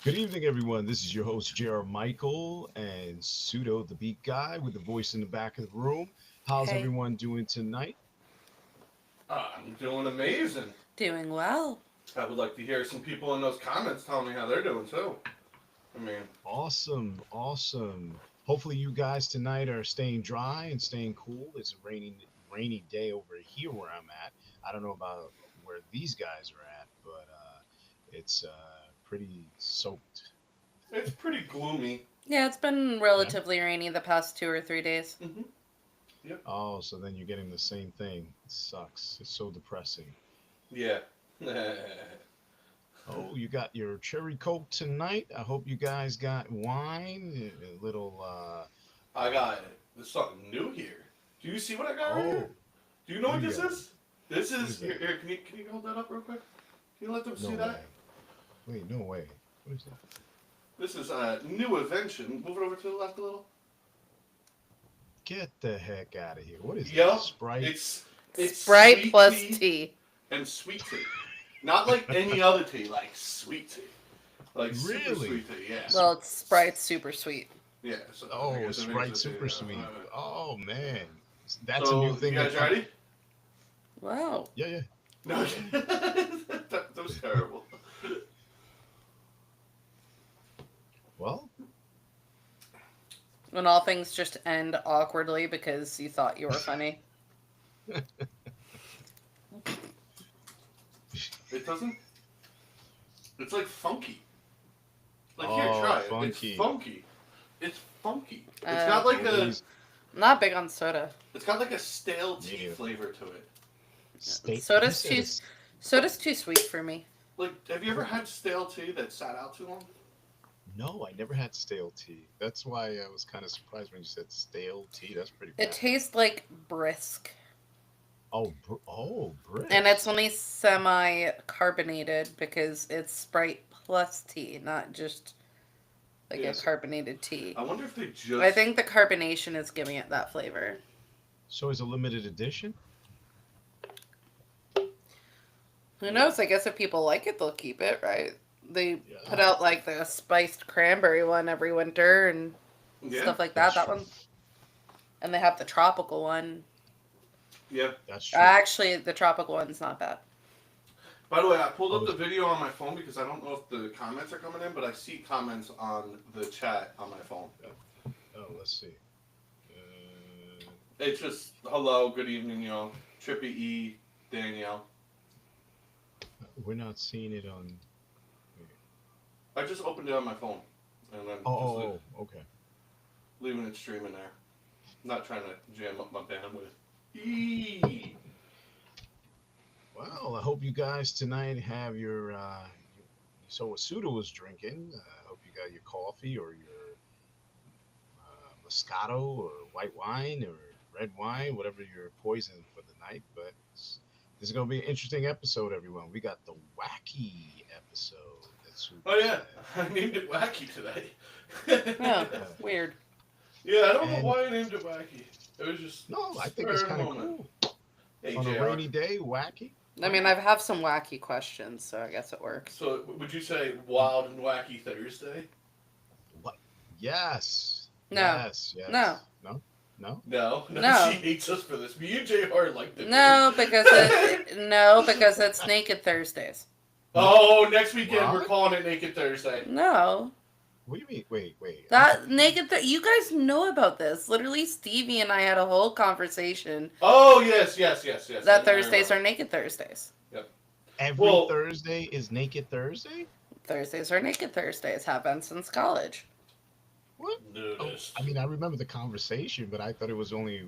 Good evening, everyone. This is your host, J.R. Michael, and Pseudo, the Beatguy, with the voice in the back of the room. How's Hey. everyone doing tonight? I'm doing amazing. Doing well. I would like to hear some people in those comments tell me how they're doing too. I mean, Awesome, awesome. Hopefully, you guys tonight are staying dry and staying cool. It's a rainy day over here where I'm at. I don't know about where these guys are at, but it's pretty soaked. it's pretty gloomy. Yeah, it's been relatively rainy the past 2 or 3 days. Mm-hmm. Yep. Oh, so then you're getting the same thing. It sucks. It's so depressing. Yeah. Oh, you got your cherry coke tonight. I hope you guys got wine, a little. I got there's something new here. Do you see what I got right Oh, here? Do you know what you this got? is? This What is is here. that? Can you hold that up real quick? Can you let them No see way. that? Wait, no way. What is that? This is a new invention. Move it over to the left a little. Get the heck out of here! What is Yup. that? Sprite. It's Sprite sweet plus tea tea. and sweet tea. Not like any other tea, like sweet tea. Like super Really? sweet tea, yeah. Well, it's Sprite super sweet. Yeah, so I Oh, guess it Sprite makes it, super sweet. Oh man, that's a So, new thing. you guys ready? Wow. Yeah, yeah. No, that was terrible. Well, When all things just end awkwardly because you thought you were funny. It doesn't. It's like funky. Like Oh, here, try funky. it. It's funky. It's funky. It's Uh, got like well, a. these I'm not big on soda. It's got like a stale tea Neither. flavor to it. steak. Soda's you said too soda's too sweet for me. Like, have you ever had stale tea that sat out too long? No, I never had stale tea. That's why I was kind of surprised when you said stale tea. That's pretty It bad. tastes like brisk. Oh, brisk. And it's only semi-carbonated because it's Sprite plus tea, not just like Yes. a carbonated tea. I wonder if they just. I think the carbonation is giving it that flavor. So it's a limited edition. Who knows? I guess if people like it, they'll keep it, right? They Yeah. put out like the spiced cranberry one every winter and Yeah. stuff like that. That's That one, and they have the tropical one. Yeah. That's true. Actually, the tropical one's not bad. By the way, I pulled up Oh. the video on my phone because I don't know if the comments are coming in, but I see comments on the chat on my phone. Oh, let's see. It's just hello, good evening, y'all. Trippy E, Danielle. We're not seeing it on. I just opened it on my phone, and then Oh, okay. leaving it streaming there. Not trying to jam up my bandwidth. Eee. Well, I hope you guys tonight have your. So what Pseudo was drinking. I hope you got your coffee or your Moscato or white wine or red wine, whatever your poison for the night. But this is going to be an interesting episode, everyone. We got the Wacky episode. Oh yeah, I named it Wacky today. Oh, weird. Yeah, I don't And- know why I named it Wacky. It was just No, I think it's spur of kind the of moment. cool. Hey, On a JR. rainy day, Wacky. I mean, I have some wacky questions, so I guess it works. So would you say Wild and Wacky Thursday? What? Yes. No. Yes. Yes. No. No. No. No, No. she hates us for this. Me and JR like the No, because it's Naked Thursdays. Oh, next weekend we're What? calling it Naked Thursday. No, What do you mean? Wait. that you guys know about this. Literally, Stevie and I had a whole conversation Oh yes. that Thursdays are Naked Thursdays. Every Well- Thursday is Naked Thursday? Thursdays are Naked Thursdays. Have been since college. What? Oh, Nudist. I mean, I remember the conversation, but I thought it was only,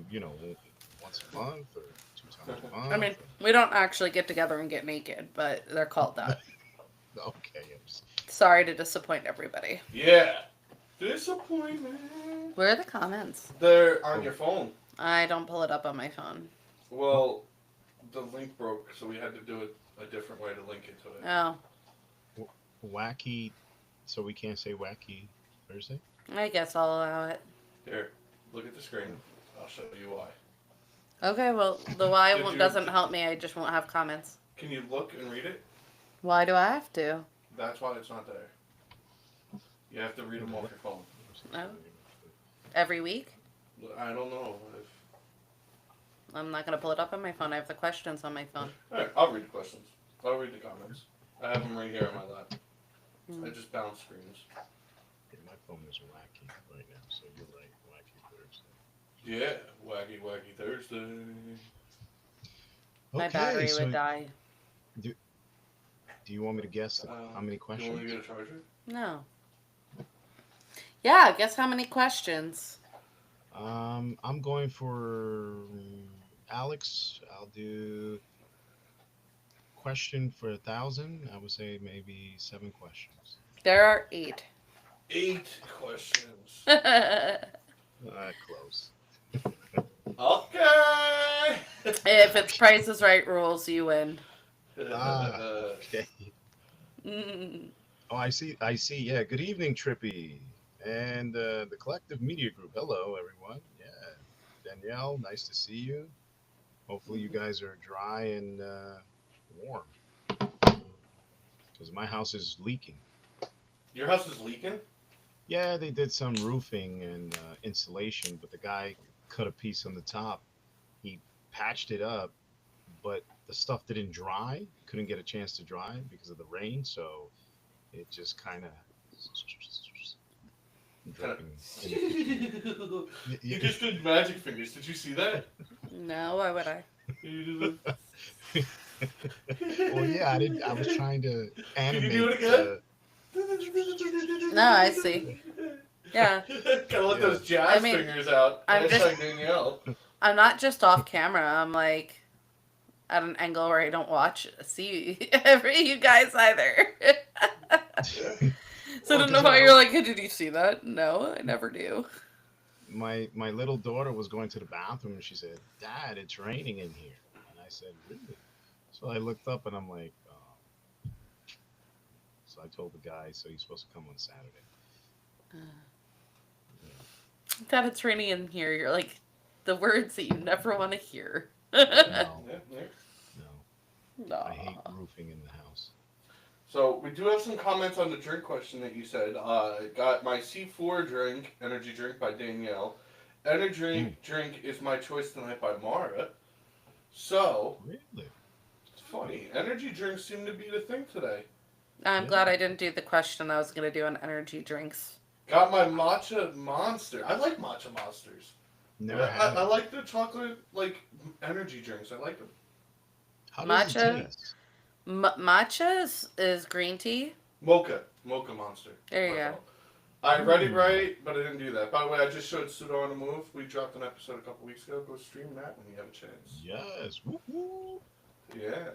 once a month or 2 times a month. I mean, we don't actually get together and get naked, but they're called that. Okay. I'm just- Sorry to disappoint everybody. Yeah. Disappointment. Where are the comments? They're on your phone. I don't pull it up on my phone. Well, the link broke, so we had to do it a different way to link it to it. Oh, Wacky, so we can't say Wacky Thursday? I guess I'll allow it. Here, look at the screen. I'll show you why. Okay, well, the why Did you- doesn't help me. I just won't have comments. Can you look and read it? Why do I have to? That's why it's not there. You have to read them off your phone. Oh. Every week? I don't know. I'm not going to pull it up on my phone. I have the questions on my phone. Alright, I'll read the questions. I'll read the comments. I have them right here on my lap. I just bounce screens. Yeah, my phone is wacky right now, so you're right. Wacky Thursday. Yeah, wacky Thursday. My Okay, battery so would die. do you want me to guess how many You want questions? me to get a charger? No. Yeah, guess how many questions? I'm going for Alex. I'll do question for 1,000. I would say maybe 7 questions. There are 8. 8 questions. Close. Okay. If it's Price is Right rules, you win. Okay. Mm. Oh, I see. Yeah. Good evening, Trippy, and the Collective Media Group. Hello, everyone. Yeah, Danielle. Nice to see you. Hopefully, you guys are dry and warm, because my house is leaking. Your house is leaking? Yeah, they did some roofing and insulation, but the guy cut a piece on the top. He patched it up, but the stuff didn't dry. Couldn't get a chance to dry because of the rain, so it just kind of dripping. You just did magic fingers. Did you see that? No, why would I? Well, yeah, I was trying to animate. do it again? No, I see. Yeah. Gotta let Yeah. those jazz I mean, fingers out. I'm just- Hashtag Danielle. I'm not just off camera. I'm like at an angle where I don't see you guys either. So I don't know why you're like, hey, did you see that? No, I never do. My little daughter was going to the bathroom and she said, "Dad, it's raining in here." And I said, "Really?" So I looked up and I'm like, oh. So I told the guy, so he's supposed to come on Saturday. Dad, it's raining in here. You're like the words that you never want to hear. No, Yeah, yeah. no, No. I hate roofing in the house. So we do have some comments on the drink question that you said. Got my C4 drink, energy drink by Danielle. Energy drink is my choice tonight by Mara. So Really? it's funny. Energy drinks seem to be the thing today. I'm glad I didn't do the question I was going to do on energy drinks. Got my matcha monster. I like matcha monsters. Never had I it. like the chocolate energy drinks. I like them. How does it matcha? taste? Matcha is green tea. Mocha monster. There you My go. fault. I read it right, but I didn't do that. By the way, I just showed Pseudo on the Move. We dropped an episode a couple weeks ago. Go stream that when you have a chance. Yes. Woo-hoo. Yeah.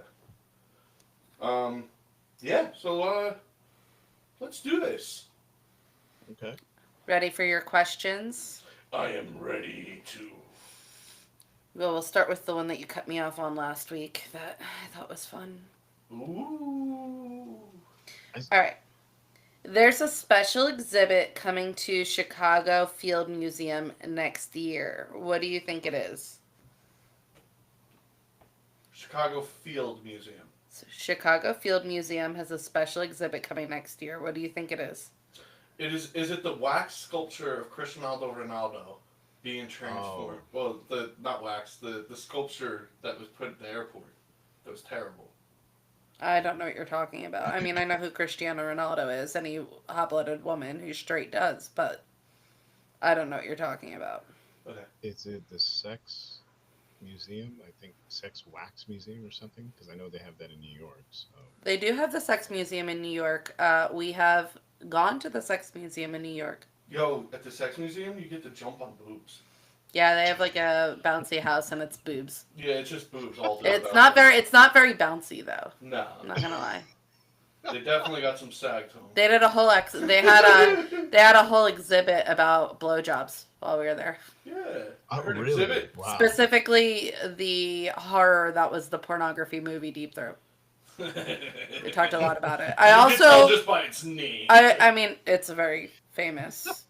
Yeah. So let's do this. Okay. Ready for your questions? I am ready to. Well, we'll start with the one that you cut me off on last week that I thought was fun. Ooh. All right. There's a special exhibit coming to Chicago Field Museum next year. What do you think it is? Chicago Field Museum. So Chicago Field Museum has a special exhibit coming next year. What do you think it is? Is it the wax sculpture of Cristiano Ronaldo being transformed? Well, not wax, the sculpture that was put at the airport. That was terrible. I don't know what you're talking about. I mean, I know who Cristiano Ronaldo is. Any hot-blooded woman who straight does, but I don't know what you're talking about. Okay. Is it the Sex Museum? I think Sex Wax Museum or something? Because I know they have that in New York. So. They do have the Sex Museum in New York. We have gone to the Sex Museum in New York. Yo, at the sex museum, you get to jump on boobs. Yeah, they have like a bouncy house and it's boobs. Yeah, it's just boobs all day. It's not very bouncy though. No. I'm not gonna lie. They definitely got some sag to them. They did a whole they had a whole exhibit about blowjobs. while we were there. Yeah. Oh, Her really? exhibit. Wow. Specifically, the horror that was the pornography movie Deep Throat. We talked a lot about it. I You can tell also, just by its name. I mean, it's a very famous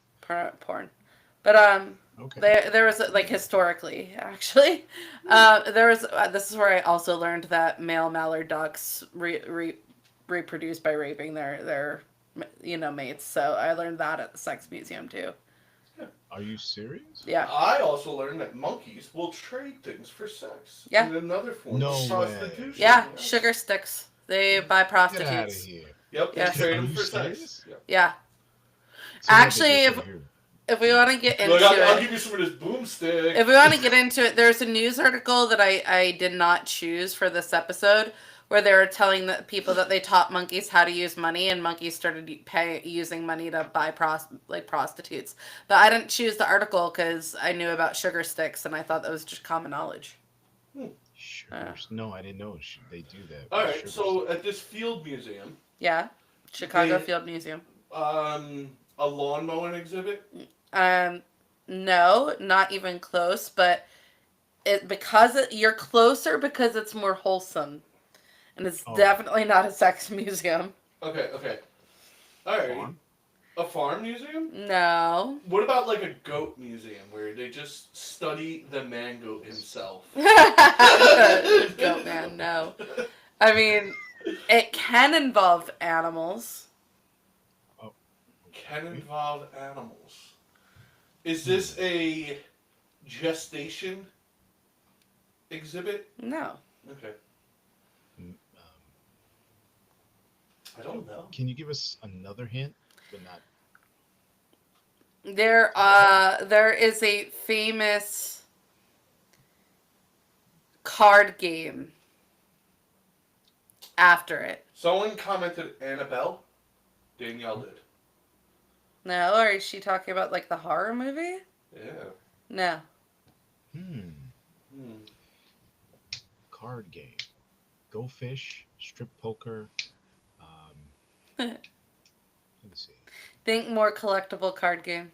porn, but Okay. there was like historically actually, there was this is where I also learned that male mallard ducks reproduce by raping their mates. So I learned that at the sex museum too. Are you serious? Yeah. I also learned that monkeys will trade things for sex. Yeah. In another form No of way. prostitution. Yeah, Yes. sugar sticks. They buy Get out of prostitutes. here. Yep, they Yes. trade Are them you for serious? sex. Yep. Yeah. So what, they Actually, just say, "Here." if we want to get into Like, I'll it, give you some of this boomstick. if we want to get into it, there's a news article that I did not choose for this episode where they were telling the people that they taught monkeys how to use money, and monkeys started using money to buy prostitutes. But I didn't choose the article because I knew about sugar sticks, and I thought that was just common knowledge. Sugar. No, I didn't know they do that. All right, Sugar so stuff. at this field museum, Yeah, Chicago They- Field Museum. a lawn mowing exhibit. No, not even close, but you're closer because it's more wholesome. And it's Oh. definitely not a sex museum. Okay. All right. Farm? A farm museum? No. What about like a goat museum where they just study the man goat himself? Goat man, no. I mean, it can involve animals. Can involve animals. Is this a gestation exhibit? No. Okay. Mm, I don't know. Can you give us another hint, but not? There is a famous card game after it. Someone commented Annabelle. Danielle did. No, or is she talking about like the horror movie? Yeah. No. Hmm. Card game. Go fish. Strip poker. Let me see. Think more collectible card game.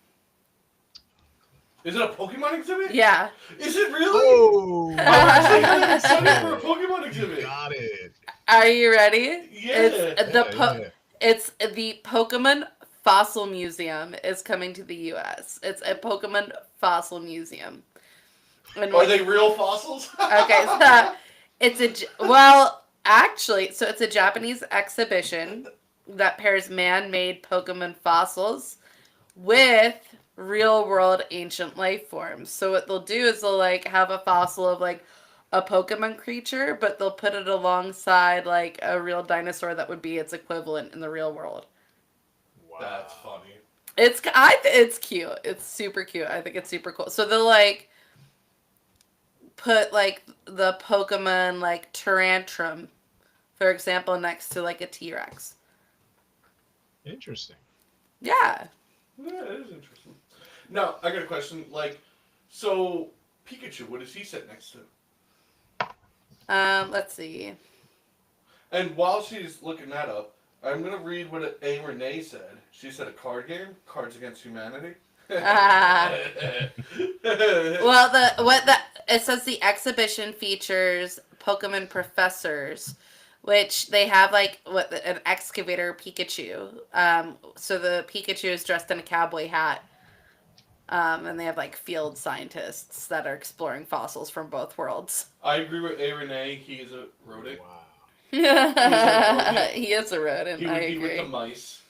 Is it a Pokemon exhibit? Yeah. Is it really? Oh! I'm actually really excited for a Pokemon exhibit. Got it. Are you ready? Yeah. It's the Pokemon Fossil Museum is coming to the U.S. It's a Pokemon Fossil Museum. And Are they real fossils? Okay, so it's a Japanese exhibition that pairs man-made Pokemon fossils with real-world ancient life forms. So what they'll do is they'll like have a fossil of like a Pokemon creature, but they'll put it alongside like a real dinosaur that would be its equivalent in the real world. Wow. That's funny. It's cute. It's super cute. I think it's super cool. So they'll like put like the Pokemon like Tyrantrum, for example, next to like a T-Rex. Interesting. Yeah. Yeah, it is interesting. Now, I got a question. Like, so Pikachu, what does he sit next to? Let's see. And while she's looking that up, I'm gonna read what A. Renee said. She said a card game, Cards Against Humanity. It says the exhibition features Pokemon professors, which they have like an excavator Pikachu. So the Pikachu is dressed in a cowboy hat. And they have like field scientists that are exploring fossils from both worlds. I agree with A. Renee. He is a rodent. Wow. He is a rodent. He would I be with agree. the mice.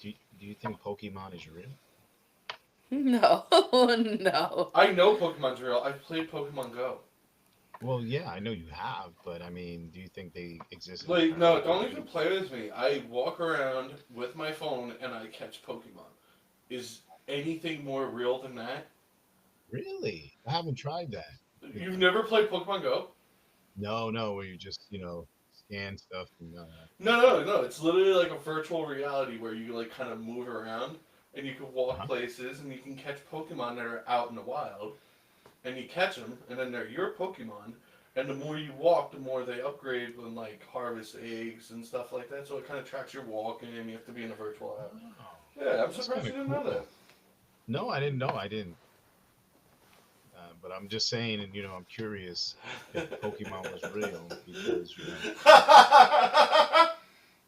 Do you think Pokemon is real? No, no. I know Pokemon's real. I've played Pokemon Go. Well, yeah, I know you have, but I mean, do you think they exist? Like, no, don't even play with me. I walk around with my phone and I catch Pokemon. Is anything more real than that? Really? I haven't tried that. You've never played Pokemon Go? No, where you just, scan stuff and No. It's literally like a virtual reality where you like kind of move around and you can walk places and you can catch Pokemon that are out in the wild. And you catch them, and then they're your Pokemon. And the more you walk, the more they upgrade and like harvest eggs and stuff like that. So it kind of tracks your walking, and you have to be in a virtual app. Oh, Yeah, I'm that's surprised you kinda didn't know cool. that. No, I didn't know. I didn't. But I'm just saying, and I'm curious if Pokemon was real because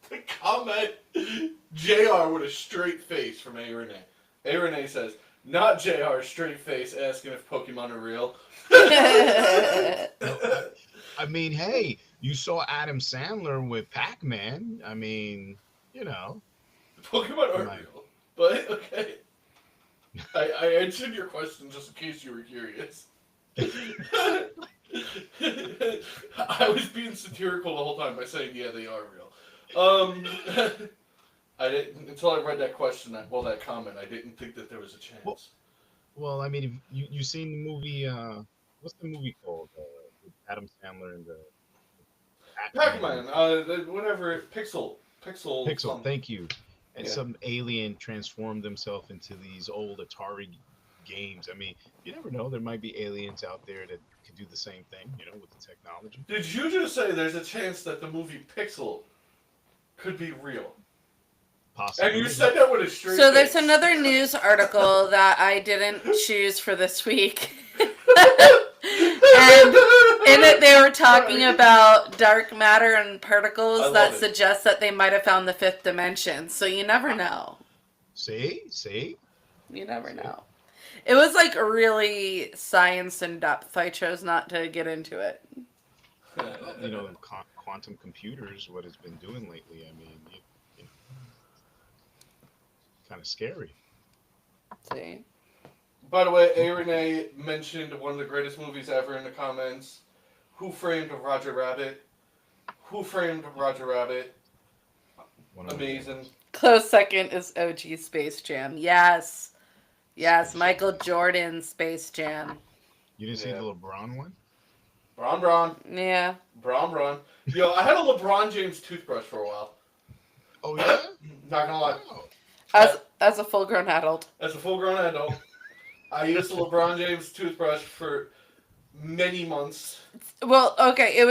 The comment, JR with a straight face from A. Renee. A. Renee says, not JR, straight face, asking if Pokemon are real. No, I mean, hey, you saw Adam Sandler with Pac-Man. I mean, Pokemon aren't Right. real. But, okay. I answered your question just in case you were curious. I was being satirical the whole time by saying, yeah, they are real. I didn't until I read that question. That comment, I didn't think that there was a chance. Well, I mean, if you seen the movie? What's the movie called? With Adam Sandler and the Pac-Man, whatever, Pixel. Pixel. Something. Thank you. And Yeah. some alien transformed themselves into these old Atari games. I mean, you never know. There might be aliens out there that could do the same thing, with the technology. Did you just say there's a chance that the movie Pixel could be real? Possibly. And you said that with a straight So face. there's another news article that I didn't choose for this week. And in it they were talking about dark matter and particles that suggest that they might have found the fifth dimension. So you never know. See? You never know. It was like really science in depth. I chose not to get into it. Quantum computers, what it's been doing lately. I mean, kind of scary. See? By the way, A. Renee mentioned one of the greatest movies ever in the comments. Who Framed Roger Rabbit? Who Framed Roger Rabbit? Amazing. Close second is OG Space Jam. Yes, Michael Jordan Space Jam. You didn't see the LeBron one? Bron. Yeah. Bron. Yo, I had a LeBron James toothbrush for a while. Oh, yeah? Not gonna lie. Wow. As a full-grown adult. As a full-grown adult, I used a LeBron James toothbrush for many months. Well, okay,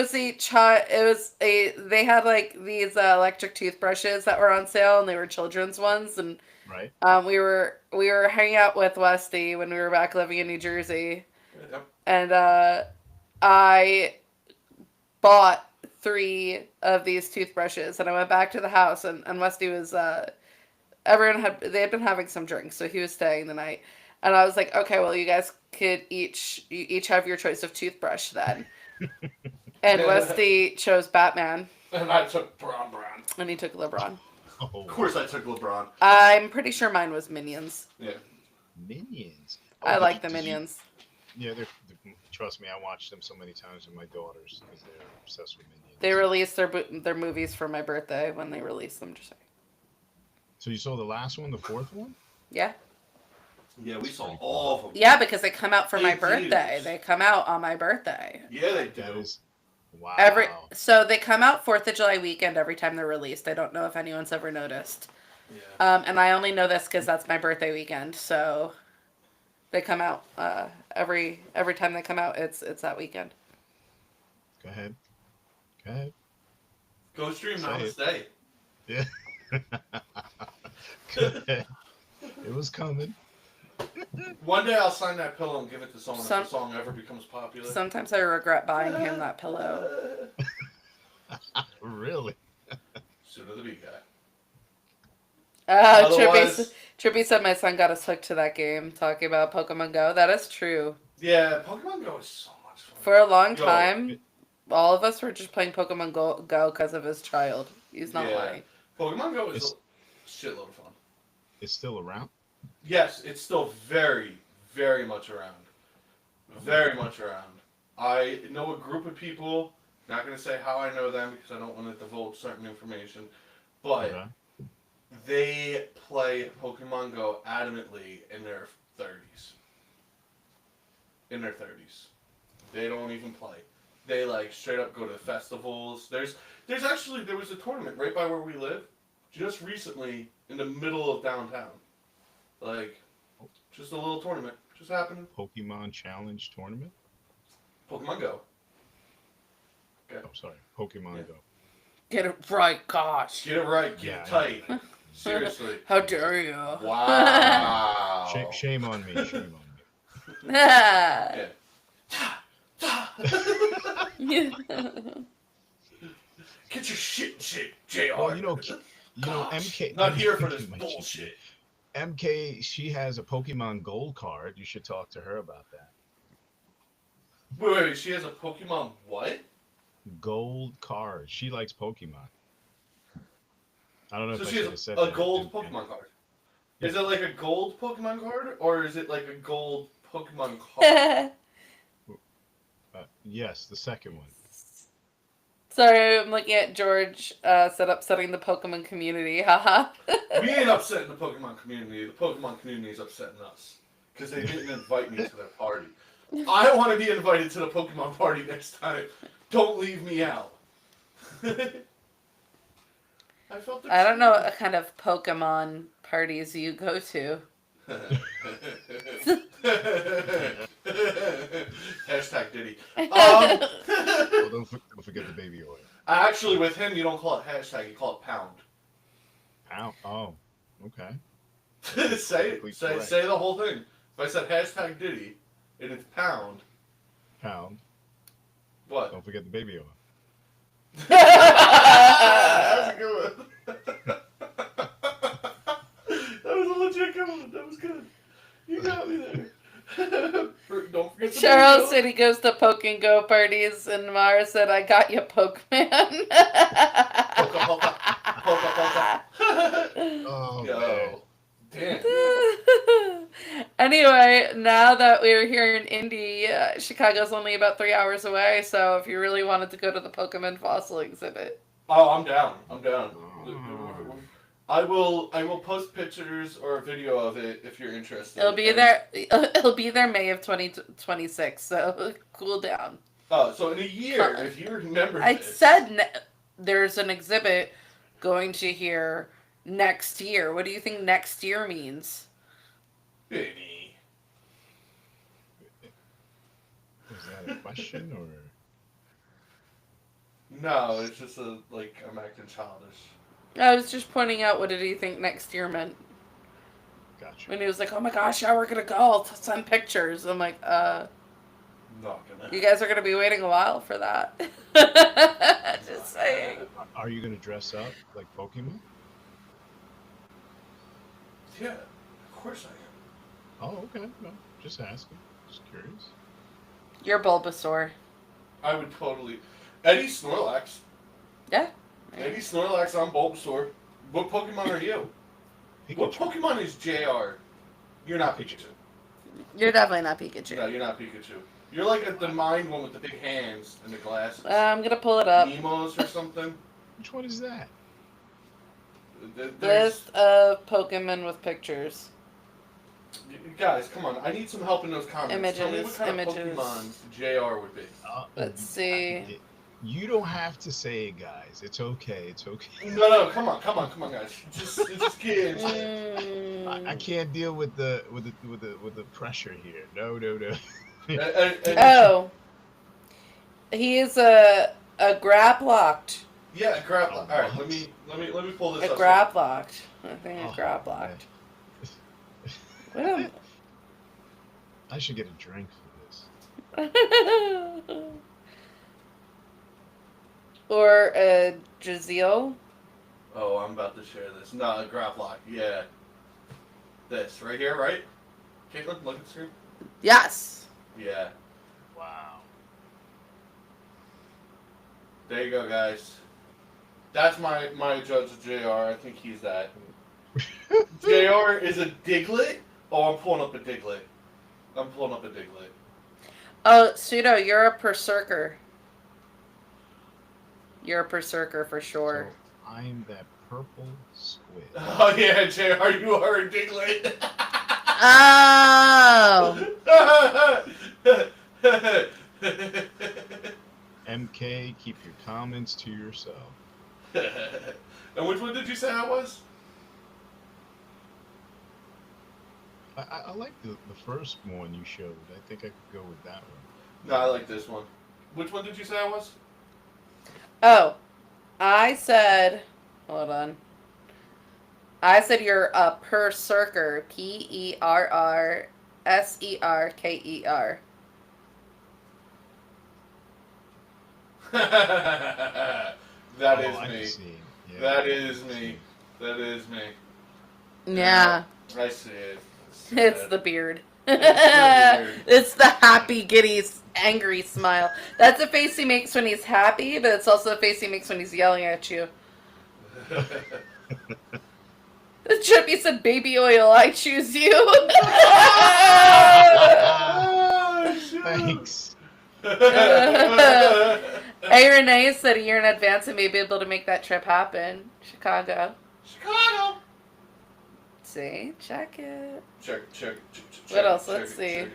they had like these electric toothbrushes that were on sale, and they were children's ones, and right. We were hanging out with Westy when we were back living in New Jersey, Yep. and I bought 3 of these toothbrushes, and I went back to the house, and Westy was they had been having some drinks, so he was staying the night. And I was like, okay, well, you guys could each have your choice of toothbrush then. And Westy chose Batman. And I took Bron. And he took LeBron. Oh. Of course I took LeBron. I'm pretty sure mine was Minions. Yeah. Minions? I like the Minions. Yeah, trust me, I watched them so many times with my daughters because they're obsessed with Minions. They released their movies for my birthday when they released them. Just So you saw the last one, the 4th one? Yeah. Yeah, we saw all of them. Yeah, because they come out for my In birthday. theaters. They come out on my birthday. Yeah, they do. That is, wow. So they come out 4th of July weekend every time they're released. I don't know if anyone's ever noticed. Yeah. And I only know this because that's my birthday weekend. So they come out every time they come out. It's that weekend. Go ahead. Go stream Say Namaste. Yeah. Go ahead. It was coming. One day I'll sign that pillow and give it to someone if the song ever becomes popular. Sometimes I regret buying him that pillow. Really? Pseudo the Beatguy. Trippy said my son got us hooked to that game, talking about Pokemon Go. That is true. Yeah, Pokemon Go is so much fun. For a long time, all of us were just playing Pokemon Go because of his child. He's not lying. Pokemon Go is a shitload of fun. It's still around? Yes, it's still very, very much around. Very much around. I know a group of people, not going to say how I know them because I don't want to divulge certain information, but they play Pokemon Go adamantly in their 30s. In their 30s. They don't even play. They like straight up go to festivals. There was a tournament right by where we live just recently in the middle of downtown. Like, just a little tournament. Just happened. Pokemon Challenge Tournament? Pokemon Go. Okay. Oh, sorry. Pokemon Go. Get it right, gosh. Get it right. Get it tight. Seriously. How dare you? Wow. Wow. Shame on me. Shame on me. Yeah. Get your shit in shape, JR. Well, MK. Not here for this My bullshit. MK. She has a Pokemon Gold card. You should talk to her about that. Wait, she has a Pokemon what? Gold card. She likes Pokemon. I don't know So if I she should has have said a that. gold Pokemon card. Yeah. Is it like a gold Pokemon card, or is it like a gold Pokemon card? Yes, the second one. Sorry, I'm looking at George upsetting the Pokemon community. Haha. We ain't upsetting the Pokemon community. The Pokemon community is upsetting us. Because they didn't invite me to their party. I want to be invited to the Pokemon party next time. Don't leave me out. I don't know what kind of Pokemon parties you go to. Hashtag Diddy. Well, don't forget the baby oil. Actually, with him, you don't call it hashtag, you call it pound. Pound? Oh, okay. say the whole thing. If I said hashtag Diddy, and it's pound. Pound. What? Don't forget the baby oil. That was a good one. That was a legit good one. That was good. You got me there. Don't forget the Cheryl video. said he goes to Poke and Go parties, and Mara said, I got you, Pokemon. Poka. Oh, Yo. man. Damn. Anyway, now that we're here in Indy, Chicago's only about 3 hours away, so if you really wanted to go to the Pokemon fossil exhibit. Oh, I'm down. I will post pictures or a video of it if you're interested. It'll be there May of 2026, so cool down. Oh, so in a year, if you remember I this. said there's an exhibit going to here next year. What do you think next year means? Baby. Is that a question or? No, it's just I'm acting childish. I was just pointing out what did he think next year meant. Gotcha. When he was like, oh my gosh, yeah, we're going to go. I'll send pictures. I'm like, Not gonna. you guys are going to be waiting a while for that. Just saying. Are you gonna dress up like Pokemon? Yeah, of course I am. Oh, okay. No, just asking. Just curious. You're Bulbasaur. I would totally. Eddie Snorlax. Yeah. Eddie Snorlax, I'm Bulbasaur. What Pokemon are you? What Pokemon is JR? You're not Pikachu. You're definitely not Pikachu. No, you're not Pikachu. You're like the mind one with the big hands and the glasses. I'm going to pull it up. Nemo's or something. Which one is that? There's... List of Pokemon with pictures. Guys, come on. I need some help in those comments. Tell me what kind Images. of Pokemon JR would be. Let's see. You don't have to say it, guys. It's okay. It's okay. No, come on, guys. Just get into it. I can't deal with the pressure here. No. Oh. He is a grab-locked. Yeah, grab. All right, let me pull this A up. grab-locked. I think a grab-locked. I should get a drink for this. Or a Jazeel. Oh, I'm about to share this. No, a grab lock. Yeah. This right here, right? Caitlin, look at the screen. Yes. Yeah. Wow. There you go, guys. That's my judge of JR. I think he's that. JR is a Diglett. Oh, I'm pulling up a Diglett. Oh, Pseudo, you're a berserker. You're a berserker for sure. So I'm that purple squid. Oh yeah, JR, you are a Diglett. Oh. MK, keep your comments to yourself. And which one did you say I was? I like the first one you showed. I think I could go with that one. No, I like this one. Which one did you say I was? Oh, I said, hold on. I said you're a perserker. Perrserker. That is I can me. see. Yeah, That I is can me. see. That is me. Yeah. I see it. It's the beard. It's the beard. It's the happy, giddy, angry smile. That's the face he makes when he's happy, but it's also the face he makes when he's yelling at you. Trippy said, "Baby oil, I choose you." Oh, shoot. Thanks. Hey, Renee said a year in advance and may be able to make that trip happen. Chicago. Chicago. See? Check it. Check. What else? Let's see.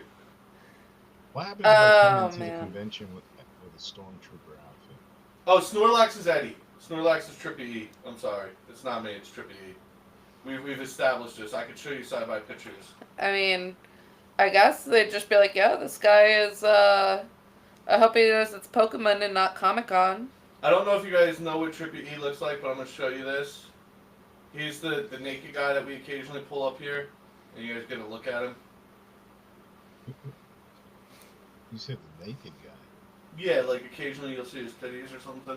What happens if I come into the man. convention with a stormtrooper outfit? Oh, Snorlax is Eddie. Snorlax is Trippy E. I'm sorry. It's not me. It's Trippy E. We've established this. I could show you side by pictures. I mean, I guess they'd just be like, yeah, this guy is, I hope he knows it's Pokemon and not Comic-Con. I don't know if you guys know what Trippy E looks like, but I'm going to show you this. He's the naked guy that we occasionally pull up here, and you guys get a look at him. You said the naked guy. Yeah, like occasionally you'll see his titties or something.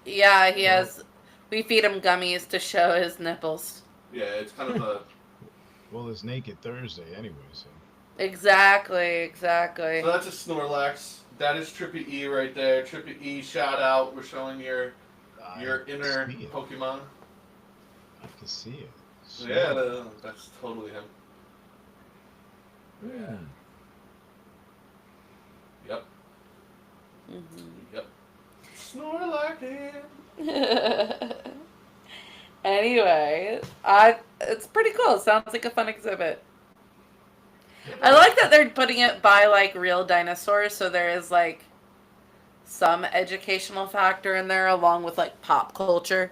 Yeah, he has, we feed him gummies to show his nipples. Yeah, it's kind of a... Well, it's Naked Thursday anyway, so. Exactly. So that's a Snorlax. That is Trippy E right there. Trippy E, shout out. We're showing your inner Pokemon. I can see it. So, Yeah, that's totally him. Yeah. Yep. Mm-hmm. Yep. Snorlax. Anyway, it's pretty cool. It sounds like a fun exhibit. I like that they're putting it by, like, real dinosaurs, so there is, like, some educational factor in there along with, like, pop culture.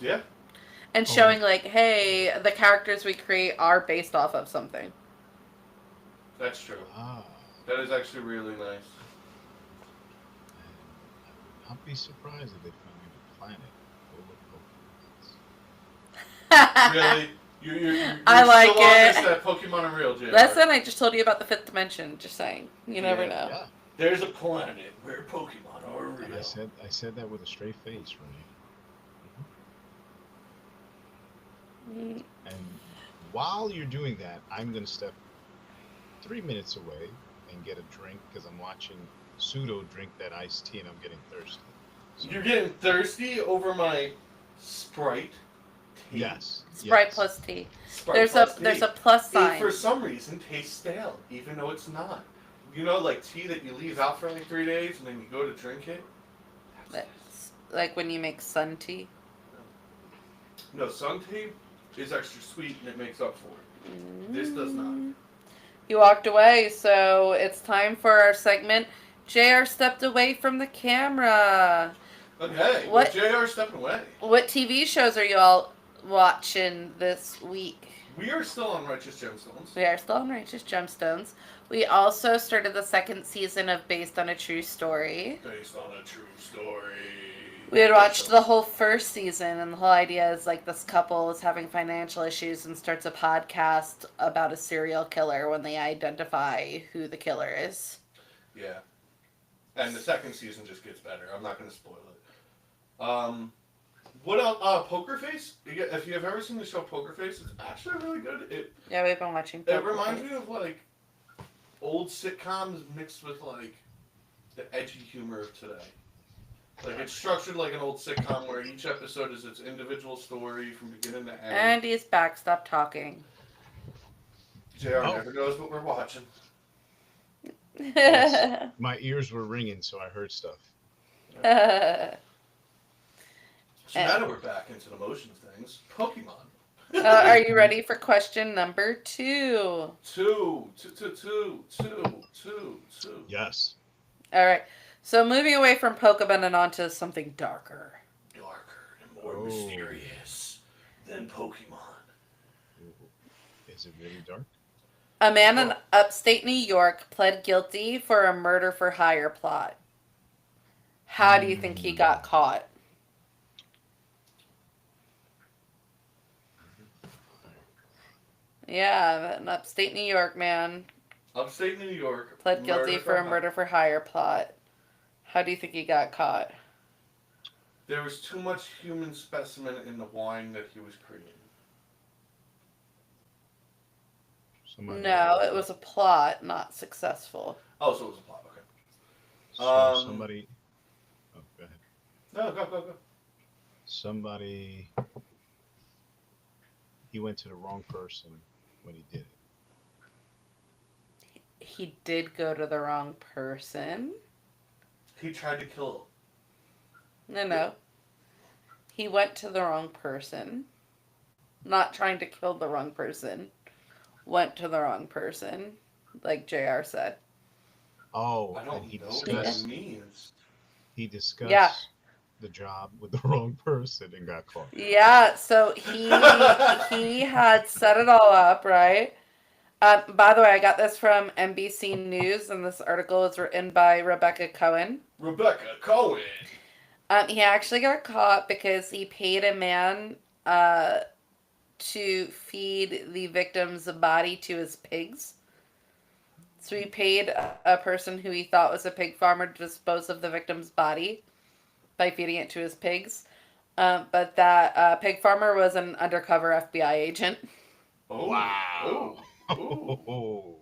Yeah. And showing, like, hey, the characters we create are based off of something. That's true. Ah. That is actually really nice. I'll be surprised if they find a planet full of Pokemon. Really? You're I like still on it. this, that Pokemon are real, JR. Listen, I just told you about the fifth dimension. Just saying. You never know. Yeah. There's a planet where Pokemon are real. And I said that with a straight face, Renee. Mm. And while you're doing that, I'm going to step 3 minutes away and get a drink because I'm watching Pseudo drink that iced tea and I'm getting thirsty. So, You're getting thirsty over my Sprite tea? yes. Sprite yes. plus tea. Sprite There's plus a tea. plus It, sign. for some reason, tastes stale, even though it's not. You know, like tea that you leave out for like 3 days and then you go to drink it? That's like when you make sun tea. No, sun tea is extra sweet and it makes up for it. This does not. He walked away, so it's time for our segment. JR stepped away from the camera. Okay, What- JR stepping away. What TV shows are you all watching this week? We are still on Righteous Gemstones. We are still on Righteous Gemstones. We also started the second season of Based on a True Story. Based on a true story. We had watched the whole first season, and the whole idea is like this couple is having financial issues and starts a podcast about a serial killer when they identify who the killer is. Yeah. And the second season just gets better. I'm not going to spoil it. What else? Poker Face? If you have ever seen the show Poker Face, it's actually really good. Yeah, we've been watching. It reminds me of like old sitcoms mixed with like the edgy humor of today. Like it's structured like an old sitcom where each episode is its individual story from beginning to end. And he's back. Stop talking. JR never knows what we're watching. Yes. My ears were ringing, so I heard stuff. So now that we're back into the motion of things, Pokemon. Are you ready for question number 2? Two. Yes. All right. So moving away from Pokemon and onto something darker. Darker and more mysterious than Pokemon. Is it really dark? A man in upstate New York pled guilty for a murder for hire plot. How do you think he got caught? Yeah, an upstate New York man Upstate New York. pled guilty for a murder for hire plot. How do you think he got caught? There was too much human specimen in the wine that he was creating. No, it was a plot, not successful. Oh, so it was a plot. Okay. So somebody. Oh, go ahead. No, go. Somebody. He went to the wrong person when he did it. He did go to the wrong person. He tried to kill No. He went to the wrong person. Not trying to kill the wrong person. Went to the wrong person, like JR said. Oh, I don't and he know what discussed. that means. He discussed Yeah. the job with the wrong person and got caught. Yeah, so he had set it all up, right? By the way, I got this from NBC News, and this article was written by Rebecca Cohen. Rebecca Cohen. He actually got caught because he paid a man to feed the victim's body to his pigs. So he paid a person who he thought was a pig farmer to dispose of the victim's body by feeding it to his pigs. But that pig farmer was an undercover FBI agent. Oh, Wow. Ooh.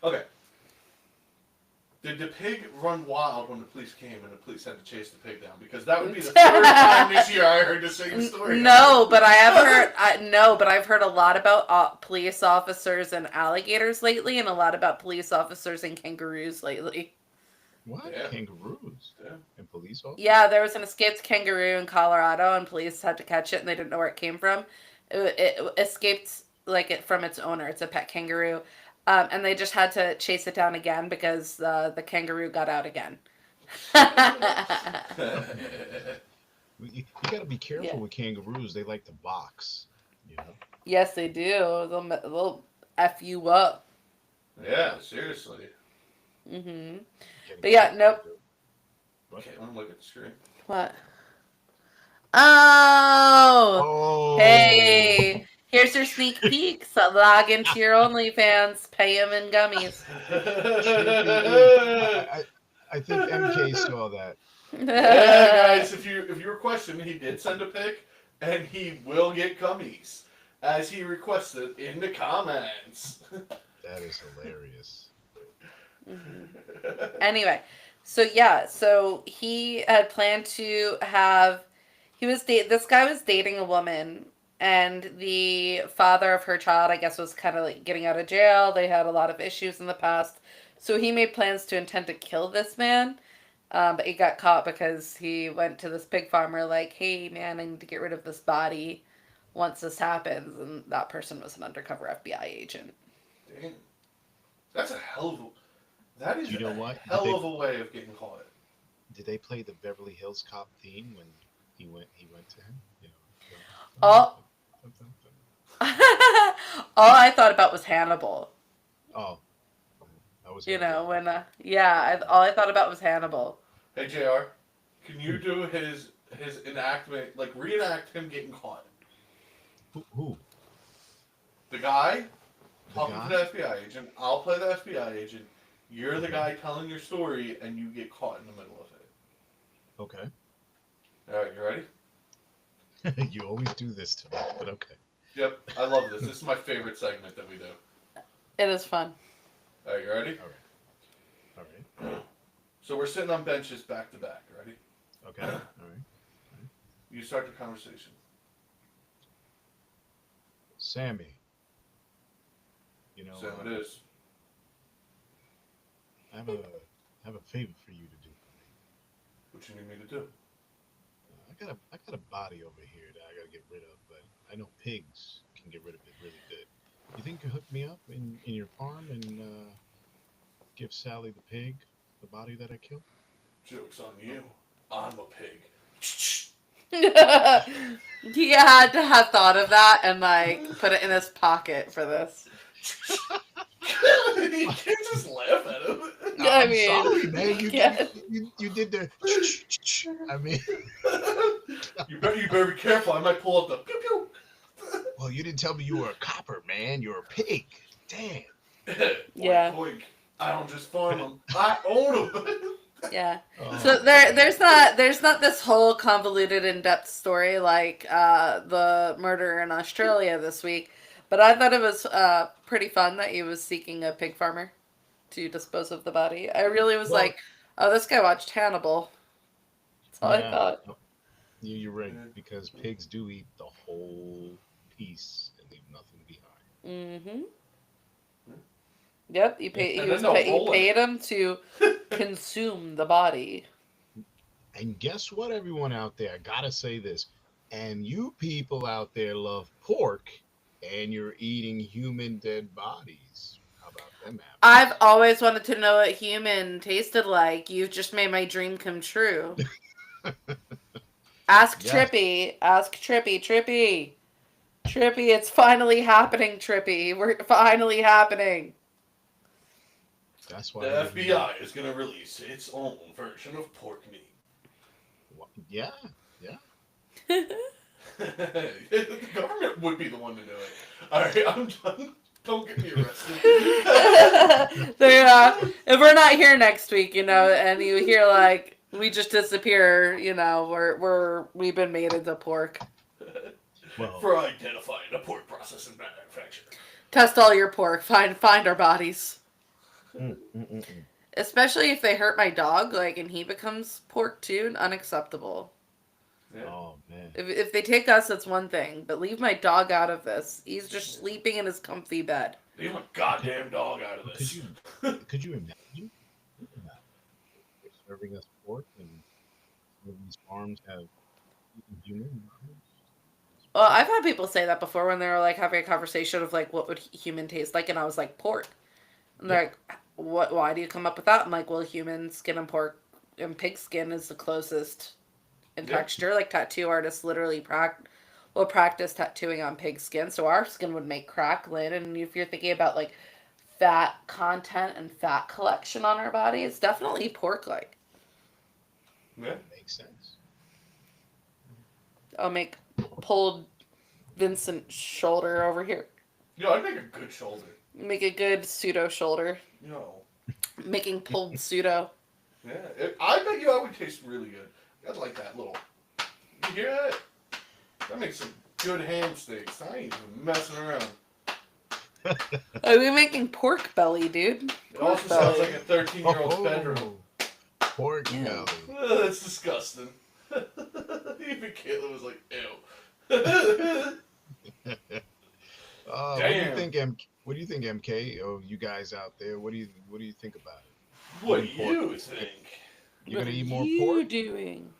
Okay. Did the pig run wild when the police came and the police had to chase the pig down? Because that would be the third time this year I heard the same story. No, but I've heard a lot about police officers and alligators lately, and a lot about police officers and kangaroos lately. What? Yeah. Kangaroos? Yeah. And police officers? Yeah, there was an escaped kangaroo in Colorado, and police had to catch it, and they didn't know where it came from. It escaped from its owner. It's a pet kangaroo. And they just had to chase it down again because the kangaroo got out again. You got to be careful with kangaroos. They like to box, you know? Yes, they do. They'll F you up. Yeah, seriously. Mm-hmm. Getting But yeah, caught. nope. Okay, let me look at the screen. What? Oh! Oh! Hey! Here's your sneak peek. So log into your OnlyFans. Pay them in gummies. I think MK saw that. Yeah, guys, if you were questioning, he did send a pic, and he will get gummies, as he requested in the comments. That is hilarious. Mm-hmm. Anyway, so he had planned to have. This guy was dating a woman, and the father of her child, I guess, was kind of like getting out of jail. They had a lot of issues in the past. So he made plans to intend to kill this man. But he got caught because he went to this pig farmer like, hey, man, I need to get rid of this body once this happens. And that person was an undercover FBI agent. Dang. That's a hell of a... That is hell of a way of getting caught. Did they play the Beverly Hills Cop theme when he went to him? You know, all I thought about was Hannibal. Oh. That was all I thought about was Hannibal. Hey, JR, can you do his enactment, like reenact him getting caught? Who? The guy talking to the FBI agent. I'll play the FBI agent. You're the guy telling your story, and you get caught in the middle of it. Okay. All right, you ready? You always do this to me, but okay. Yep, I love this. This is my favorite segment that we do. It is fun. All right, you ready? All right. So we're sitting on benches back to back. Ready? Okay. All right. You start the conversation. Sammy. You know. Sam, it is. I have a favor for you to do. What you need me to do? I got a body over here that I gotta get rid of, but I know pigs can get rid of it really good. You think you could hook me up in your farm and give Sally the pig the body that I killed? Joke's on you. I'm a pig. He had to have thought of that and put it in his pocket for this. You can't just laugh at him. I mean, sorry, man. You did the. I mean, you better be careful. I might pull up the pew pew. Well, you didn't tell me you were a copper, man. You're a pig. Damn. Yeah. Oink, oink. I don't just farm them. I own them. Yeah. Oh, So there's not this whole convoluted in-depth story like the murder in Australia this week, but I thought it was pretty fun that he was seeking a pig farmer to dispose of the body. I really was well, like, oh, this guy watched Hannibal. That's all I yeah. thought. No, you're right, because pigs do eat the whole piece and leave nothing behind. Mm-hmm. Yep, he And then they'll roll it. paid him to consume the body. And guess what, everyone out there? I gotta say this. And you people out there love pork, and you're eating human dead bodies. How about them apples? I've always wanted to know what human tasted like. You've just made my dream come true. Ask Yes. Trippy. Ask Trippy. Trippy. Trippy, it's finally happening, Trippy. We're finally happening. That's why. The FBI is going to release its own version of pork meat. Yeah. The government would be the one to do it. Alright, I'm done. Don't get me arrested. If we're not here next week, and you hear like we just disappear, we've been made into pork. Well, For identifying a pork processing manufacturer. Test all your pork. Find our bodies. mm, mm, mm, mm. Especially if they hurt my dog, and he becomes pork too, unacceptable. Yeah. Oh man. If they take us, it's one thing, but leave my dog out of this. He's just sleeping in his comfy bed. Leave my goddamn dog out of this. Could you imagine they're serving us pork and some of these farms have eaten human? Well, I've had people say that before when they were like having a conversation of like what would human taste like, and I was like pork. And they're like, "What? Why do you come up with that?" I'm like, "Well, human skin and pork and pig skin is the closest in texture. Like tattoo artists literally practice tattooing on pig skin, so our skin would make crackling. And if you're thinking about like fat content and fat collection on our body, it's definitely pork-like. Yeah. Makes sense. I'll make pulled Vincent shoulder over here. Yo, I'd make a good shoulder. Make a good pseudo shoulder. Yo. Making pulled pseudo. Yeah. I bet you I would taste really good. I'd like that little. You hear that? That makes some good ham steaks. I ain't even messing around. Are we making pork belly, dude? It also sounds like a 13-year-old's bedroom. Pork Yeah. belly. Oh, that's disgusting. Even Caitlin was like, ew. What do you think, What do you think, MK? Oh, you guys out there, what do you think about it? What do you think? You gonna eat more What are you pork? doing?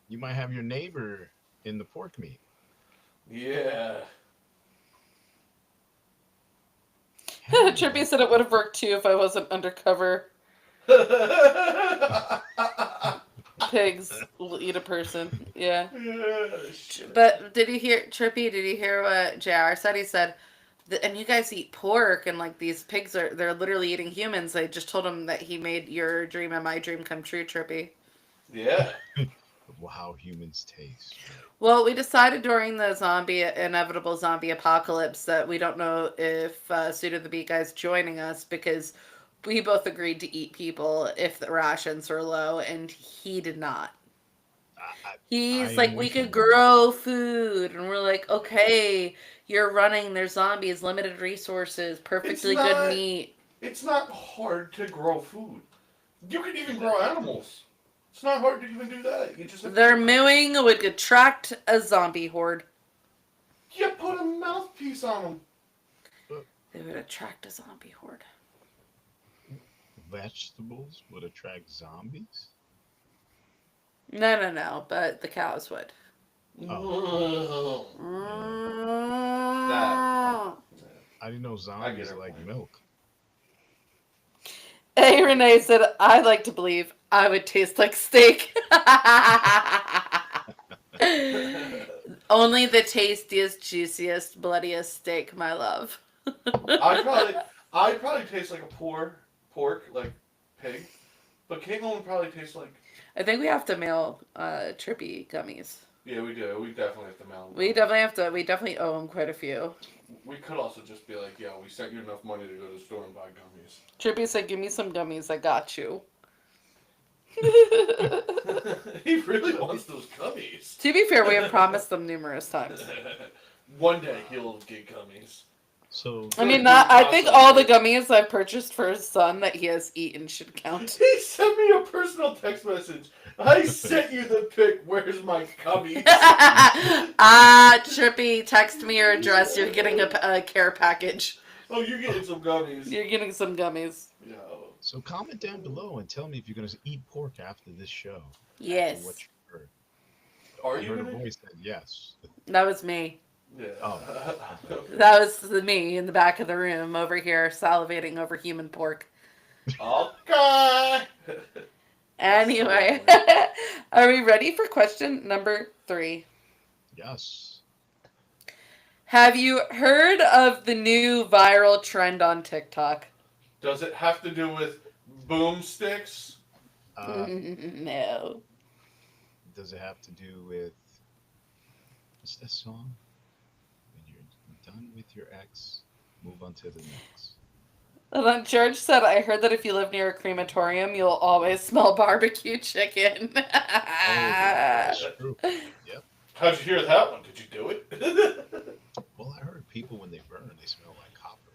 You might have your neighbor in the pork meat. Yeah. Trippy said it would have worked too if I wasn't undercover. Pigs will eat a person. Yeah. But did you hear, Trippy, did you hear what JR said? He said, and you guys eat pork, and like these pigs they're literally eating humans. I just told him that he made your dream and my dream come true, Trippy. Yeah. How humans taste. Well, we decided during the inevitable zombie apocalypse that we don't know if Pseudo the Beatguy's joining us because we both agreed to eat people if the rations were low, and he did not. He's like, we could grow food, and we're like, okay, you're running, there's zombies, limited resources, perfectly good meat. It's not hard to grow food. You can even grow animals. It's not hard to even do that. You just Their mooing would attract a zombie horde. You put a mouthpiece on them. They would attract a zombie horde. Vegetables would attract zombies? No, but the cows would. Oh. I didn't know zombies like milk. Hey, Renee said, I like to believe I would taste like steak. Only the tastiest, juiciest, bloodiest steak, my love. I'd probably taste like a pork, like pig. But Caitlin would probably taste like... I think we have to mail Trippy gummies. Yeah, we do. We definitely have to mail them. We definitely owe him quite a few. We could also just be like, we sent you enough money to go to the store and buy gummies. Trippy said, give me some gummies, I got you. He really wants those gummies. To be fair, we have promised them numerous times. One day he'll get gummies. So I mean, I think all the gummies I've purchased for his son that he has eaten should count. He sent me a personal text message. I sent you the pic. Where's my gummies? Trippy, text me your address. You're getting a care package. Oh, you're getting some gummies. You're getting some gummies. Yo. So comment down below and tell me if you're going to eat pork after this show. Yes. After what you heard. Are I you heard gonna? a voice that yes. That was me. Yeah. Oh. That was me in the back of the room over here salivating over human pork. Okay. Anyway, are we ready for question number 3? Yes. Have you heard of the new viral trend on TikTok? Does it have to do with boomsticks? No. Does it have to do with what's that song? When you're done with your ex, move on to the next. And then George said, I heard that if you live near a crematorium, you'll always smell barbecue chicken. Oh, that's true. Yep. How'd you hear that one? Did you do it? Well, I heard people when they burn, they smell like copper.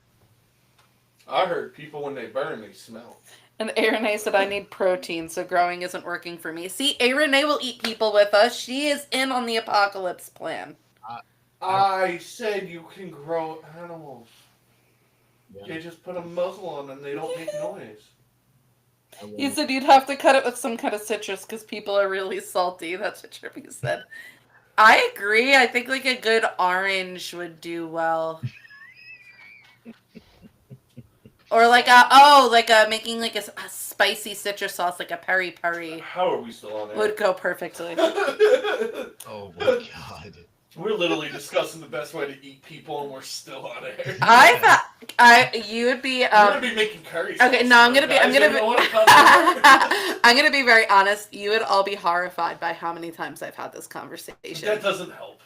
I heard people when they burn, they smell. And A. Renee said, I need protein, so growing isn't working for me. See, A. Renee will eat people with us. She is in on the apocalypse plan. I said you can grow animals. Yeah. You just put a muzzle on them, they don't make noise. You said you'd have to cut it with some kind of citrus because people are really salty. That's what Trippy said. I agree. I think like a good orange would do well. Or like making like a spicy citrus sauce, like a peri peri, How are we still on air? would go perfectly. Oh my god. We're literally discussing the best way to eat people, and we're still on air. You would be. We're gonna be making curry sauce. Okay, no, I'm gonna guys. You know what? I'm gonna be very honest. You would all be horrified by how many times I've had this conversation. That doesn't help.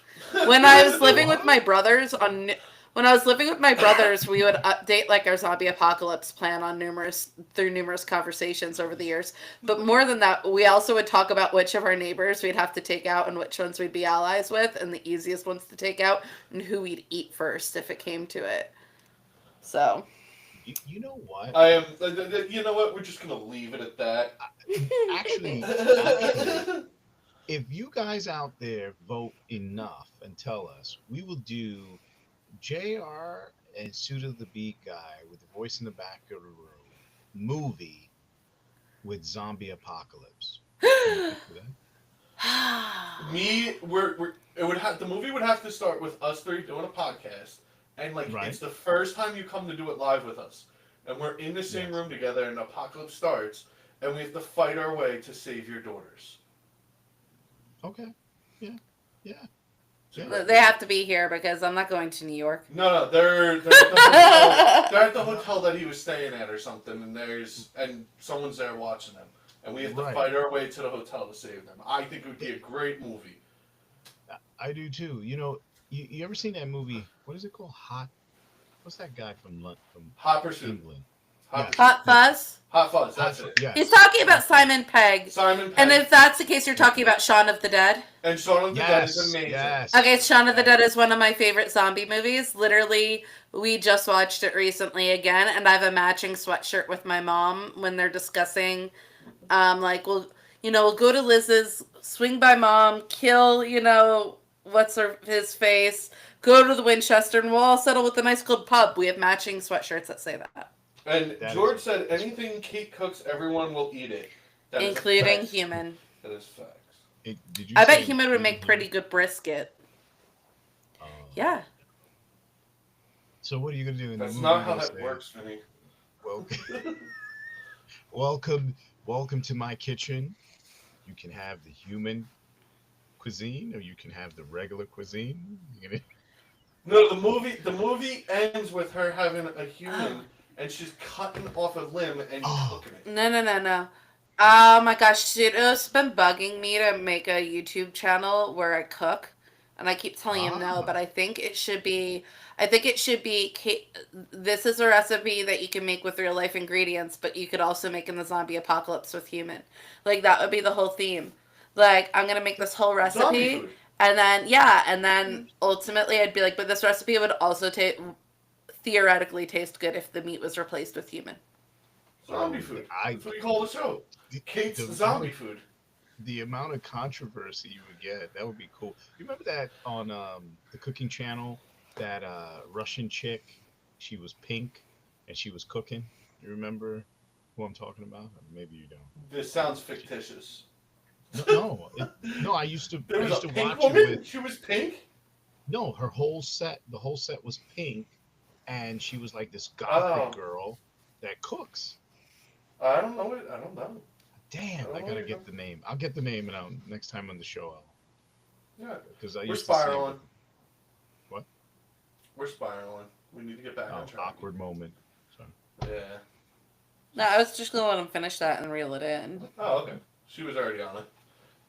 When I was living with my brothers we would update like our zombie apocalypse plan on numerous conversations over the years. But more than that, we also would talk about which of our neighbors we'd have to take out and which ones we'd be allies with, and the easiest ones to take out, and who we'd eat first if it came to it. So. You know what? You know what? We're just gonna leave it at that. Actually, if you guys out there vote enough and tell us, we will do JR and Pseudo the Beatguy with the voice in the back of the room movie with zombie apocalypse. The movie would have to start with us three doing a podcast, and like Right. It's the first time you come to do it live with us, and we're in the same room together, and the apocalypse starts, and we have to fight our way to save your daughters. Okay. Yeah. They have to be here because I'm not going to New York. No, they're at the hotel. They're at the hotel that he was staying at or something, and someone's there watching them, and we have to fight our way to the hotel to save them. I think it would be a great movie. I do too. You know, you ever seen that movie? What is it called? What's that guy from Hot Pursuit. England? Hot Fuzz? Hot Fuzz, that's it. Yes. He's talking about Simon Pegg. Simon Pegg. And if that's the case, you're talking about Shaun of the Dead? And Shaun of the Dead is amazing. Yes. Okay, Shaun of the Dead is one of my favorite zombie movies. Literally, we just watched it recently again, and I have a matching sweatshirt with my mom when they're discussing, we'll go to Liz's, swing by Mom, kill, his face, go to the Winchester, and we'll all settle with a nice cold pub. We have matching sweatshirts that say that. And George said, anything Kate cooks, everyone will eat it. That including is human. That is facts. I bet human would make pretty good brisket. Yeah. So what are you going to do in the movie? That's not how that works, Vinny. Welcome to my kitchen. You can have the human cuisine, or you can have the regular cuisine. No, the movie ends with her having a human, and she's cutting off a limb and cooking it. No. Oh my gosh, Pseudo's been bugging me to make a YouTube channel where I cook, and I keep telling him no, but Ah, I think it should be. I think it should be. This is a recipe that you can make with real life ingredients, but you could also make in the zombie apocalypse with human. Like that would be the whole theme. Like I'm gonna make this whole Zombie recipe, food. and then yeah, and then ultimately I'd be like, but this recipe would also theoretically taste good if the meat was replaced with human. Zombie oh, food. I That's what we call the show. the Kate's amount zombie of food. the amount of controversy you would get, that would be cool. You remember that on the cooking channel, that Russian chick, she was pink and she was cooking. You remember who I'm talking about? Or maybe you don't. This sounds She, fictitious. no, no, no. There I was a used to pink watch it woman. with She was pink. no. The whole set was pink, and she was like this gothic Oh, girl that cooks. I don't know it. I don't know. I Damn, don't I know gotta what you're get the name. I'll get the name, and next time on the show, Yeah, because I we're used to see it with spiraling. what? We're spiraling. We need to get back on Oh, track. awkward moment. So Yeah. No, I was just gonna let him finish that and reel it in. Oh, okay. She was already on it.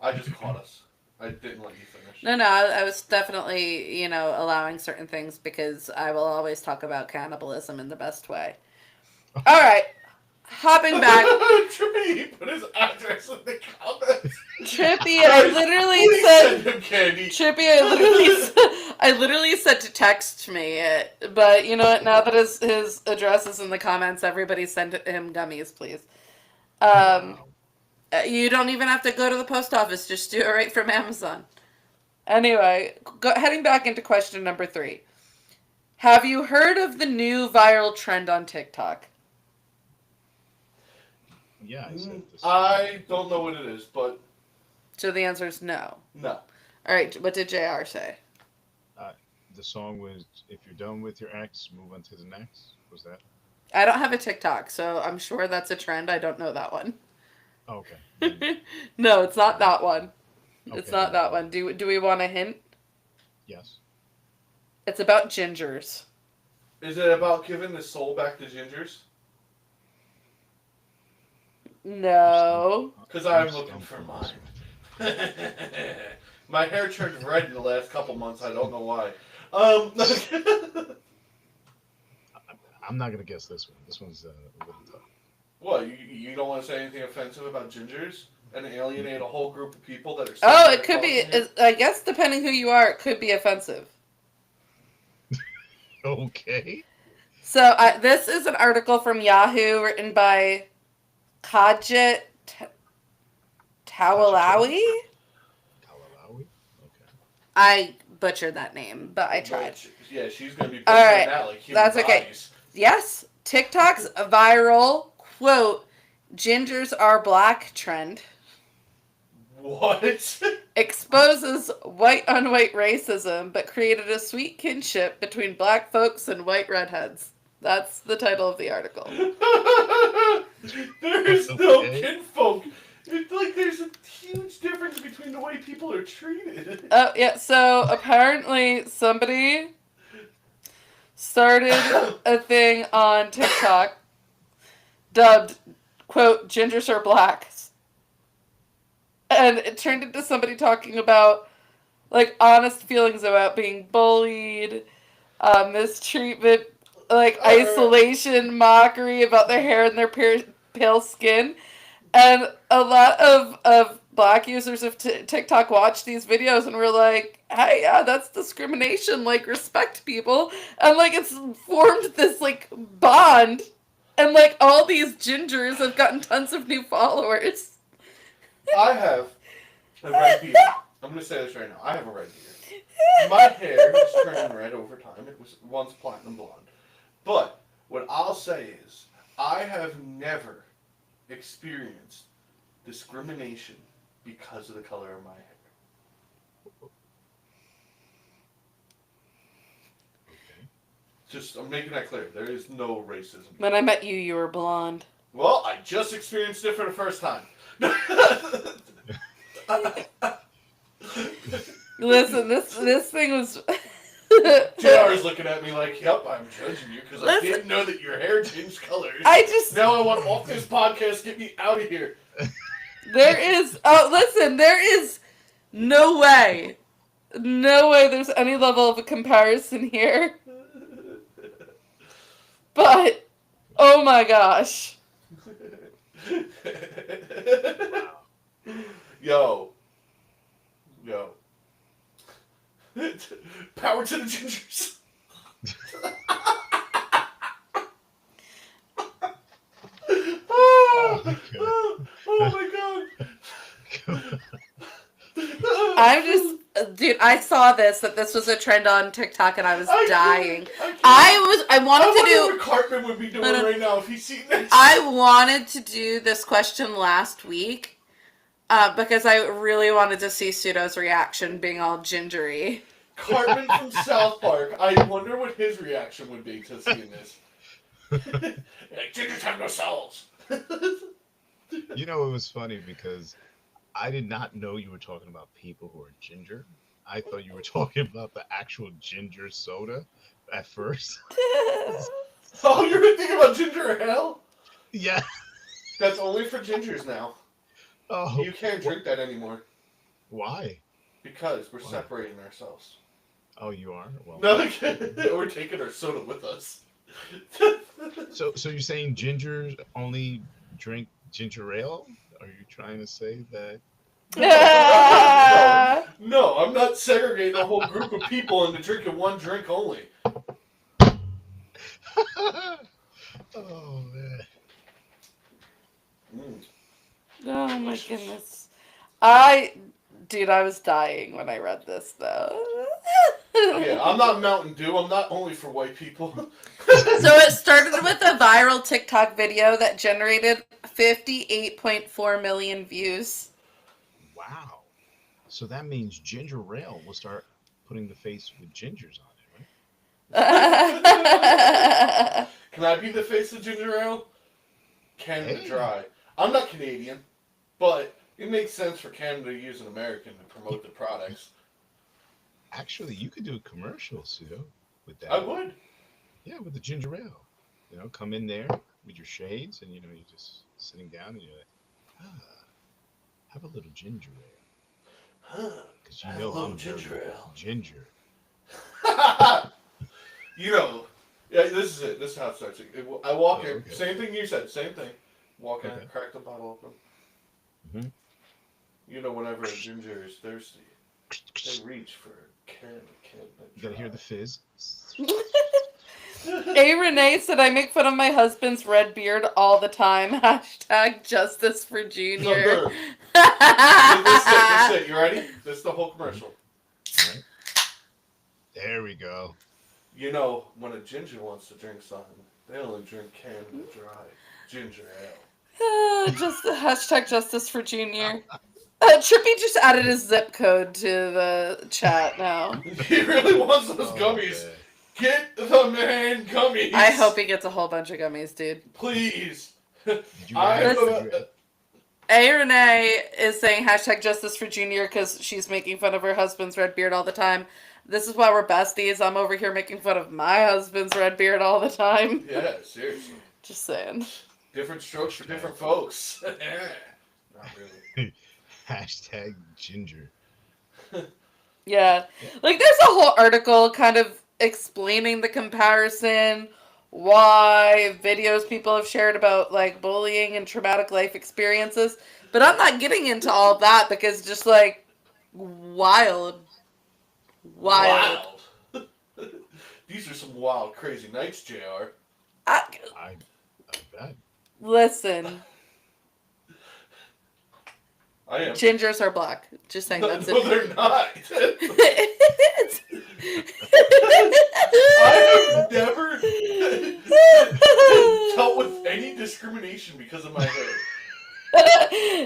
I just caught us. I didn't let you finish. No, no, I was definitely, allowing certain things because I will always talk about cannibalism in the best way. All right, hopping back. Trippy put his address in the comments. Trippy, I Guys, literally please said. send him candy. Trippy, I literally said to text me it, but you know what? Now that his address is in the comments, everybody send him gummies, please. Um, wow. you don't even have to go to the post office; just do it right from Amazon. Anyway, heading back into question number 3. Have you heard of the new viral trend on TikTok? Yeah, I said this. I don't know what it is, but So the answer is no. no. All right, what did JR say? Uh, the song was "If you're done with your ex, move on to the next." Was that? I don't have a TikTok, so I'm sure that's a trend. I don't know that one. Oh, okay. Then, No, it's not then that one. It's okay. not Then that one. Do we want a hint? yes. It's about gingers. Is it about giving the soul back to gingers? You stump. No. Because You I'm looking stumped for on this mine. My hair turned red in the last couple months. I don't know why. I'm not gonna guess this one. This one's a little tough. What? You don't want to say anything offensive about gingers and alienate a whole group of people that are sitting Oh, there it could be. across from you? I guess depending who you are, it could be offensive. Okay. So this is an article from Yahoo written by Kajit Hachiko? Tawalawi. Kalalawi? Okay. I butchered that name, but I tried. But, yeah, she's going to be All butchering right, that like human that's okay. bodies. Yes, TikTok's viral quote "Gingers are black" trend What? exposes white on white racism, but created a sweet kinship between black folks and white redheads. That's the title of the article. There is no Okay. kinfolk. It's like there's a huge difference between the way people are treated. Oh, yeah, so apparently somebody started a thing on TikTok dubbed, quote, "Gingers are blacks." And it turned into somebody talking about, like, honest feelings about being bullied, mistreatment, like, isolation, mockery about their hair and their pale skin. And a lot of black users of TikTok watched these videos and were like, hey, yeah, that's discrimination. Like, respect people. And, like, it's formed this, like, bond. And, like, all these gingers have gotten tons of new followers. I have a red beard. I'm going to say this right now. I have a red beard. My hair is turning red over time. It was once platinum blonde. But what I'll say is, I have never experienced discrimination because of the color of my hair. Okay. Just, I'm making that clear. There is no racism. When I met you, you were blonde. Well, I just experienced it for the first time. Listen, this thing was... JR is looking at me like, yep, I'm judging you because I didn't know that your hair changed colors. I just... Now I want off this podcast, get me out of here. There is. Oh, listen. There is no way. No way. There's any level of a comparison here. But oh my gosh. Yo. Power to the gingers. Oh my god. I'm just, dude. I saw that this was a trend on TikTok, and I was dying. I wanted to do. What Cartman would be doing right now if he's seen this. I wanted to do this question last week, because I really wanted to see Pseudo's reaction, being all gingery. Cartman from South Park. I wonder what his reaction would be to seeing this. Like, gingers have no souls. You know, it was funny because I did not know you were talking about people who are ginger. I thought you were talking about the actual ginger soda at first. Oh, you were thinking about ginger ale? Yeah. That's only for gingers now. Oh. You can't drink that anymore. Why? Because we're separating ourselves. Oh, you are? Well, No, we're taking our soda with us. So you're saying gingers only drink ginger ale? Are you trying to say that? No, I'm not segregating a whole group of people into drinking one drink only. Oh, man. Oh my goodness. Dude, I was dying when I read this, though. Yeah, I'm not Mountain Dew. I'm not only for white people. So it started with a viral TikTok video that generated 58.4 million views. Wow. So that means ginger ale will start putting the face with gingers on it, right? Can I be the face of ginger ale? Canada Hey. Dry. I'm not Canadian, but it makes sense for Canada to use an American to promote the products. Actually, you could do a commercial, Pseudo, with that. I would. Yeah, with the ginger ale. You know, come in there with your shades and, you know, you're just sitting down and you're like, have a little ginger ale. Because you know I'm ginger very ale. Ginger. You know, yeah, this is it. This is how it starts. I walk in, okay. same thing you said, same thing. Walk in, Okay. crack the bottle open. Mm-hmm. You know, whenever a ginger is thirsty, they reach for a can of Canada Dry. You gotta hear the fizz. A Renee said, I make fun of my husband's red beard all the time. Hashtag justice for Junior. This is it. You ready? This is the whole commercial. Right. There we go. You know, when a ginger wants to drink something, they only drink Canada Dry ginger ale. Just hashtag justice for Junior. Trippy just added his zip code to the chat now. He really wants those gummies. Man. Get the man gummies. I hope he gets a whole bunch of gummies, dude. Please. Did you I- add it? A Renee is saying hashtag justice for Junior because she's making fun of her husband's red beard all the time. This is why we're besties. I'm over here making fun of my husband's red beard all the time. Yeah, seriously. Just saying. Different strokes for different folks. Not really. Hashtag ginger. Yeah. Like, there's a whole article kind of explaining the comparison, why videos people have shared about, like, bullying and traumatic life experiences. But I'm not getting into all that because just, like, wild. These are some wild, crazy nights, JR. I bet. Listen, I am. gingers are black. Just saying that's No, it. they're not. I I have never dealt with any discrimination because of my hair.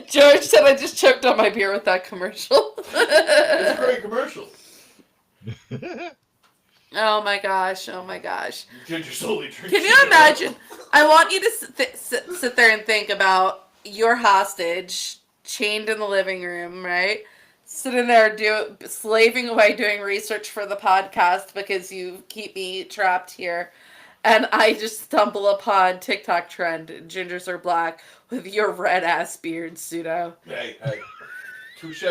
George said I just choked on my beer with that commercial. It's a great commercial. Oh my gosh, oh my gosh. Ginger slowly drinks. Can you imagine? I want you to sit there and think about your hostage chained in the living room, right? Sitting there slaving away doing research for the podcast because you keep me trapped here. and I just stumble upon TikTok trend, gingers are black with your red ass beard, Pseudo. Hey. Touche.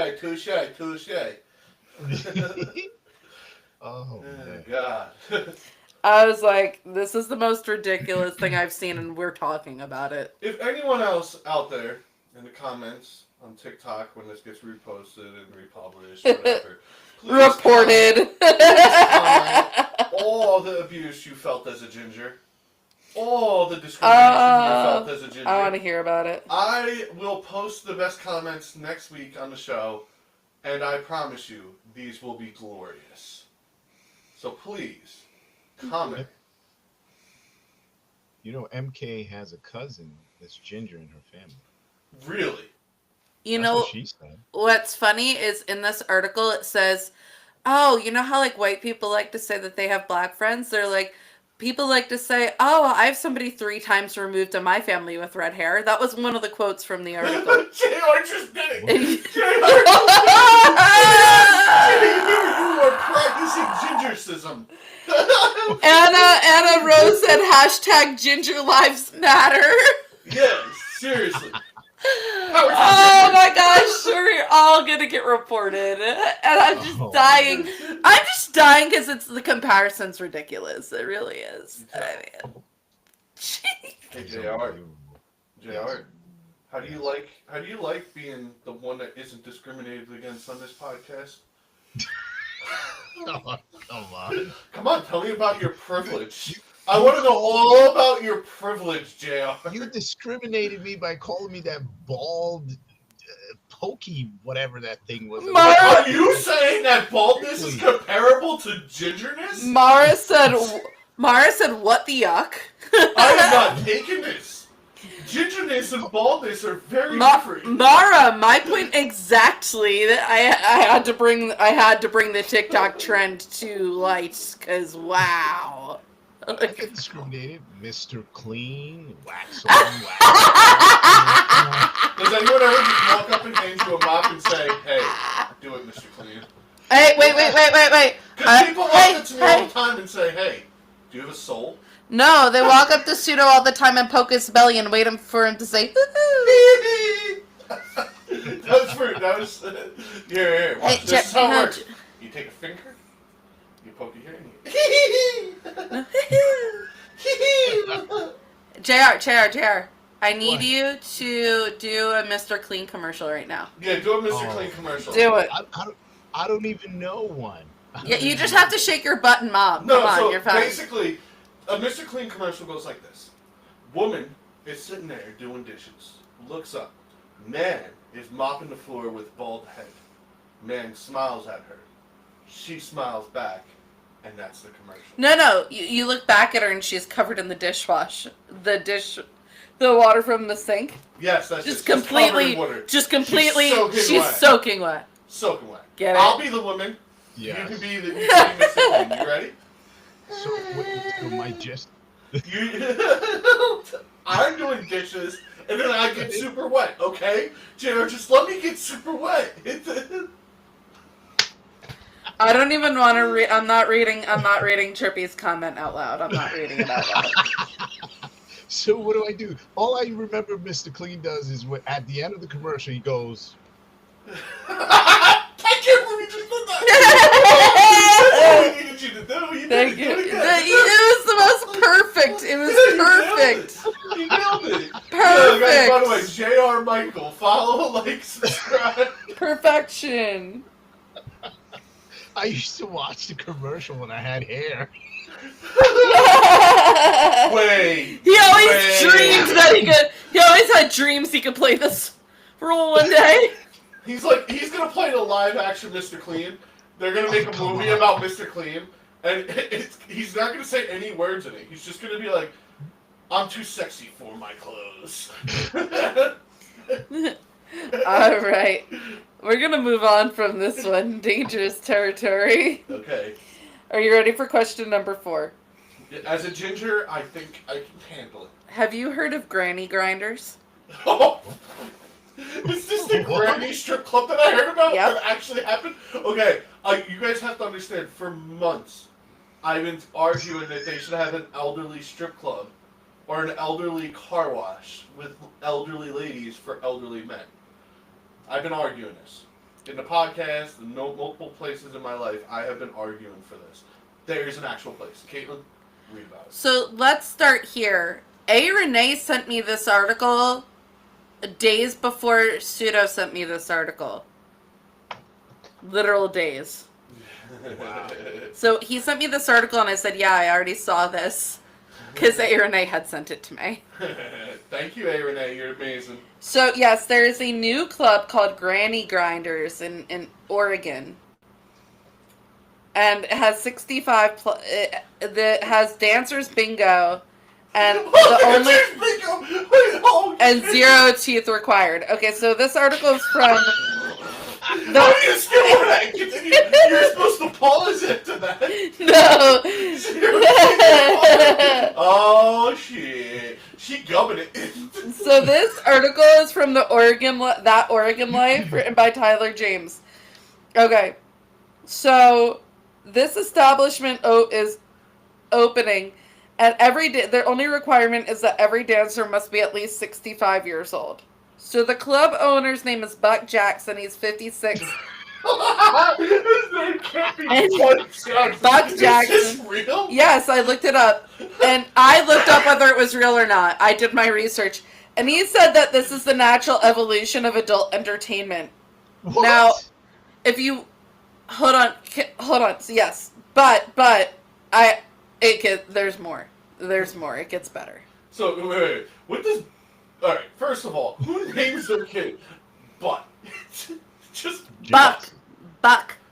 Oh man. God. I was like, this is the most ridiculous thing I've seen, and we're talking about it. If anyone else out there in the comments on TikTok when this gets reposted and republished, whatever, Reported. comment all the abuse you felt as a ginger. All the discrimination you felt as a ginger. I want to hear about it. I will post the best comments next week on the show, and I promise you, these will be glorious. So please, comment. You know, MK has a cousin that's ginger in her family. Really? You That's know, what she said. what's funny is in this article it says, oh, you know how like white people like to say that they have black friends? They're like, people like to say, oh, I have somebody 3 times removed in my family with red hair. That was one of the quotes from the article. JR just did it! You are practicing gingercism. Anna Rose said hashtag Ginger Lives Matter. Yes, seriously. Oh my gosh, we're all gonna get reported. And I'm just dying. I'm just dying because the comparison's ridiculous. It really is. I mean, Hey JR, how do you like being the one that isn't discriminated against on this podcast? Oh, come on. Come on, tell me about your privilege. I want to know all about your privilege, JR. You discriminated me by calling me that bald, pokey, whatever that thing was. Are you saying that baldness is comparable to gingerness? Mara said, what the yuck? I am not taking this. Gingerness and baldness are very different. Mara, my point exactly. That I had to bring the TikTok trend to light because wow. I get discriminated. Mr. Clean, wax on, wax off. Does anyone ever just walk up and hand you a mop and say, hey, do it, Mr. Clean? Hey, wait. Because people walk up to me all the time and say, hey, do you have a soul? No, they walk up to Pseudo all the time and poke his belly and wait for him to say, Here, watch. This is how it works. You take a finger, you poke it here, and JR, I need you to do a Mr. Clean commercial right now. Yeah, do a Mr. Clean commercial. Do it. I don't even know one. Yeah, you just have to shake your butt and mom. No, Come on, so you're fine. basically, a Mr. Clean commercial goes like this. Woman is sitting there doing dishes, looks up. Man is mopping the floor with bald head. Man smiles at her. She smiles back, and that's the commercial. No, you look back at her and she's covered in the dishwash. The water from the sink. Yes, that's just covered completely, in water. just completely, she's soaking wet. Soaking wet. Get it? I'll be the woman. Yeah. You can be Mr. Clean. You ready? So my gist. I'm doing dishes, and then I get super wet, okay? JR, just let me get super wet. I don't even want to read. I'm not reading Trippy's comment out loud. I'm not reading it out loud. So what do? All I remember Mr. Clean does is at the end of the commercial, he goes... I can't believe you just did that! That's what we needed you to do. Thank you. It was the most perfect. It was perfect. You nailed it. Perfect. Yeah, guys, by the way, JR Michael. Follow, like, subscribe. Perfection. I used to watch the commercial when I had hair. Wait. He always dreamed that he could. He always had dreams he could play this role one day. He's gonna play the live action Mr. Clean. They're gonna make a movie about Mr. Clean, and he's not gonna say any words in it. He's just gonna be like, "I'm too sexy for my clothes." All right, we're gonna move on from this one. Dangerous territory. Okay. Are you ready for question number 4? As a ginger, I think I can handle it. Have you heard of granny grinders? Oh. Is this the granny strip club that I heard about Yep. that actually happened? Okay, you guys have to understand, for months, I've been arguing that they should have an elderly strip club or an elderly car wash with elderly ladies for elderly men. I've been arguing this. In the podcast, in multiple places in my life, I have been arguing for this. There's an actual place. Caitlin, read about it. So let's start here. A. Renee sent me this article days before Pseudo sent me this article. Literal days. Wow. So he sent me this article and I said, yeah, I already saw this. Because A. Renee had sent it to me. Thank you, A. Renee. You're amazing. So, yes, there is a new club called Granny Grinders in Oregon. And it has 65... it has dancers bingo. And the only... and 0 teeth required. Okay, so this article is from... How do you skip over that? You're supposed to pause after that. No. Oh shit! She gumming it. So this article is from the Oregon Life, written by Tyler James. Okay, so this establishment is opening, and their only requirement is that every dancer must be at least 65 years old. So the club owner's name is Buck Jackson. He's 56. His name can't be Buck Jackson. Buck Jackson. Is this real? Yes, I looked it up. And I looked up whether it was real or not. I did my research. And he said that this is the natural evolution of adult entertainment. What? Now, if you... Hold on. So yes. But, there's more. There's more. It gets better. So, wait. What does... Alright, first of all, who names their kid Butt? Just... Buck.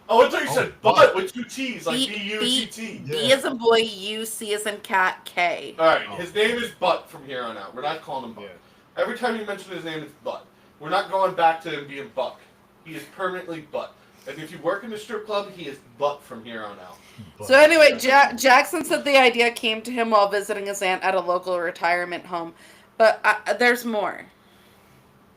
Oh, I thought you said Butt with 2 T's, like B-U-T-T. B as in boy, U, C as in cat, K. Alright, his name is Butt from here on out. We're not calling him Butt. Yeah. Every time you mention his name, it's Butt. We're not going back to him being Buck. He is permanently Butt. And if you work in the strip club, he is Butt from here on out. So anyway, Jackson said the idea came to him while visiting his aunt at a local retirement home. But there's more.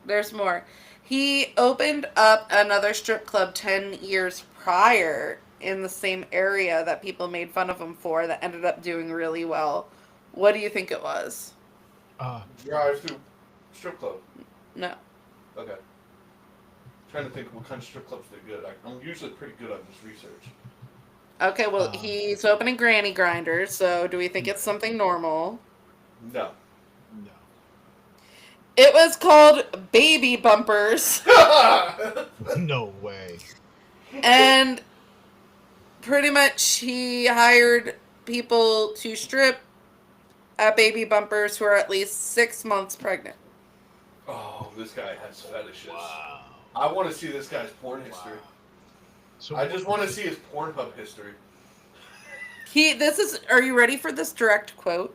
There's more. He opened up another strip club 10 years prior in the same area that people made fun of him for that ended up doing really well. What do you think it was? Drive-through strip club. No. Okay. Trying to think what kind of strip clubs they're good. I'm usually pretty good on this research. Okay, well, he's opening Granny Grinders, so do we think it's something normal? No. No. It was called Baby Bumpers. No way. And pretty much he hired people to strip at Baby Bumpers who are at least 6 months pregnant. Oh, this guy has fetishes. Wow. I want to see this guy's porn history. Wow. So I just want to see his Pornhub history. Are you ready for this direct quote?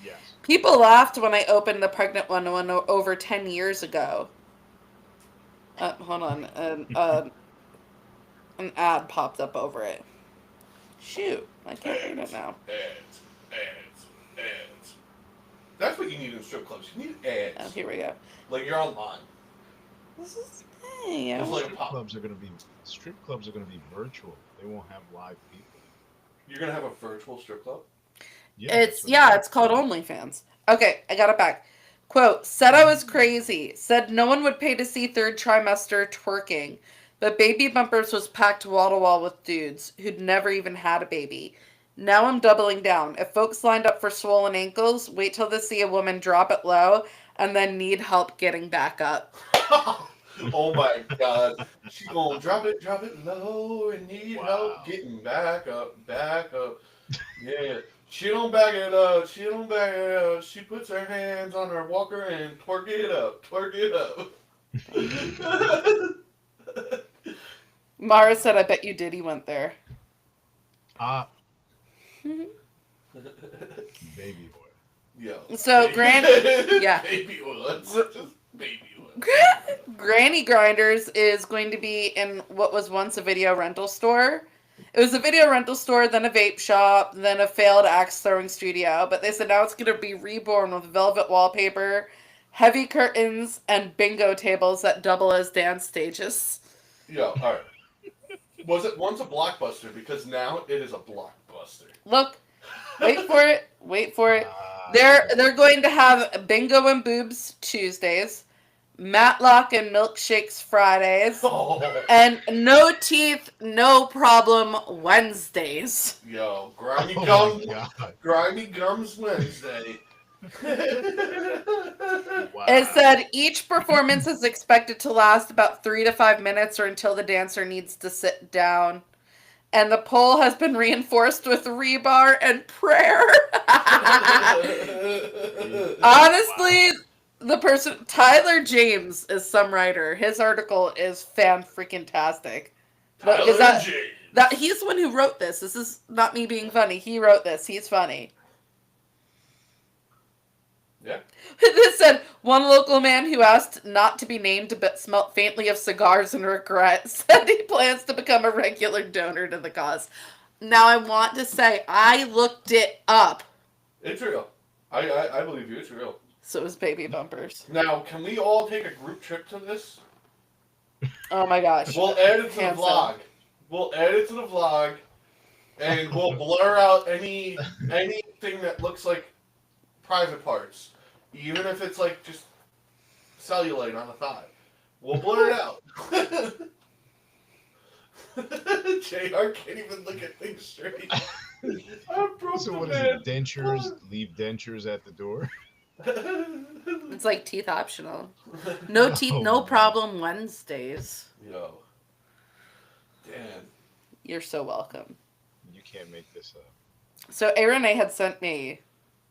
Yes. People laughed when I opened the pregnant one over 10 years ago. Hold on. An ad popped up over it. Shoot. I can't read it now. Ads. That's what you need in strip clubs. You need ads. Oh, here we go. Like you're online. This is... Hey, It's like a Strip pop. clubs are going to be virtual. They won't have live people. You're gonna have a virtual strip club? Yeah, it's called OnlyFans. Okay, I got it back. Quote, said I was crazy. Said no one would pay to see third trimester twerking. But Baby Bumpers was packed wall to wall with dudes who'd never even had a baby. Now I'm doubling down. If folks lined up for swollen ankles, wait till they see a woman drop it low and then need help getting back up. Oh my god. She gonna drop it low and need help getting back up. Yeah. She don't back it up. She puts her hands on her walker and twerk it up. Mara said, I bet you Diddy went there. Baby boy. Yeah. So, Granny... Yeah. Baby oil. Just baby oil. Granny Grinders is going to be in what was once a video rental store. It was a video rental store, then a vape shop, then a failed axe throwing studio. But they said now it's going to be reborn with velvet wallpaper, heavy curtains, and bingo tables that double as dance stages. Yeah, alright. Was it once a Blockbuster? Because now it is a Blockbuster. Buster. Look, wait for it. Wait for it. They're going to have Bingo and Boobs Tuesdays, Matlock and Milkshakes Fridays, and No Teeth, No Problem Wednesdays. Yo, Grimy God. Grimy Gums Wednesday. Wow. It said each performance is expected to last about 3 to 5 minutes or until the dancer needs to sit down. And the pole has been reinforced with rebar and prayer. Honestly, the person, Tyler James, is some writer. His article is fan-freaking-tastic. Tyler James. He's the one who wrote this. This is not me being funny. He wrote this. He's funny. Yeah. This said, one local man who asked not to be named but smelt faintly of cigars and regret said he plans to become a regular donor to the cause. Now, I want to say, I looked it up. It's real. I believe you. It's real. So it was baby bumpers. Now, can we all take a group trip to this? Oh my gosh. We'll add it to the Handsome. vlog. We'll add it to the vlog, and we'll blur out anything that looks like private parts, even if it's like just cellulite on the thigh. We'll blur it out. JR can't even look at things straight. I broke So the what man. is it? Dentures? Leave dentures at the door? It's like teeth optional. No teeth, no problem Wednesdays. Yo. Damn. You're so welcome. You can't make this up. So Aaron had sent me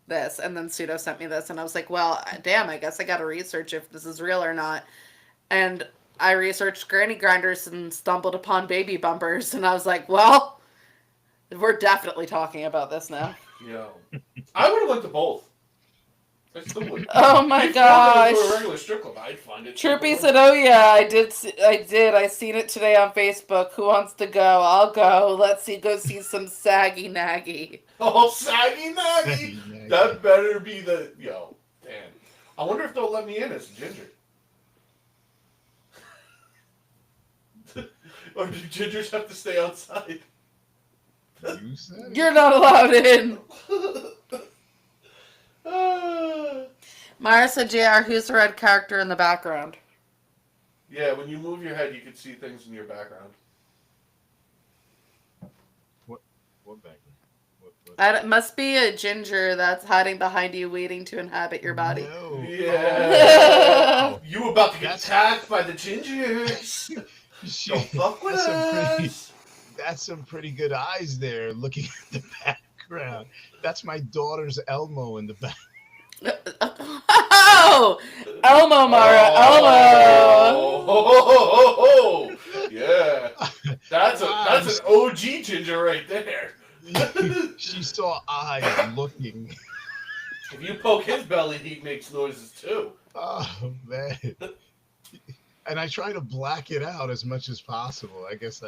this, and then Pseudo sent me this, and I was like, well, damn, I guess I gotta research if this is real or not. And I researched granny grinders and stumbled upon baby bumpers, and I was like, well, we're definitely talking about this now. Yo. I would have went to both. I still would. Oh my If I gosh. went to a regular strip club, I'd find it. Trippy said, oh yeah, I did. I seen it today on Facebook. Who wants to go? I'll go. Let's go see some saggy naggy. Oh, saggy naggy! That better be the... Yo, damn. I wonder if they'll let me in as a ginger. Or do gingers have to stay outside? You said You're not allowed in. Mara said, JR, who's the red character in the background? Yeah, when you move your head, you can see things in your background. What background? It must be a ginger that's hiding behind you, waiting to inhabit your body. No. Yeah. Oh. You about to get attacked by the gingers. Don't fuck with us. That's some pretty good eyes there looking at the background. That's my daughter's Elmo in the back. Oh! Elmo, Mara, Oh, yeah. That's an OG ginger right there. She saw eyes looking. If you poke his belly, he makes noises too. Oh, man. And I try to black it out as much as possible. I guess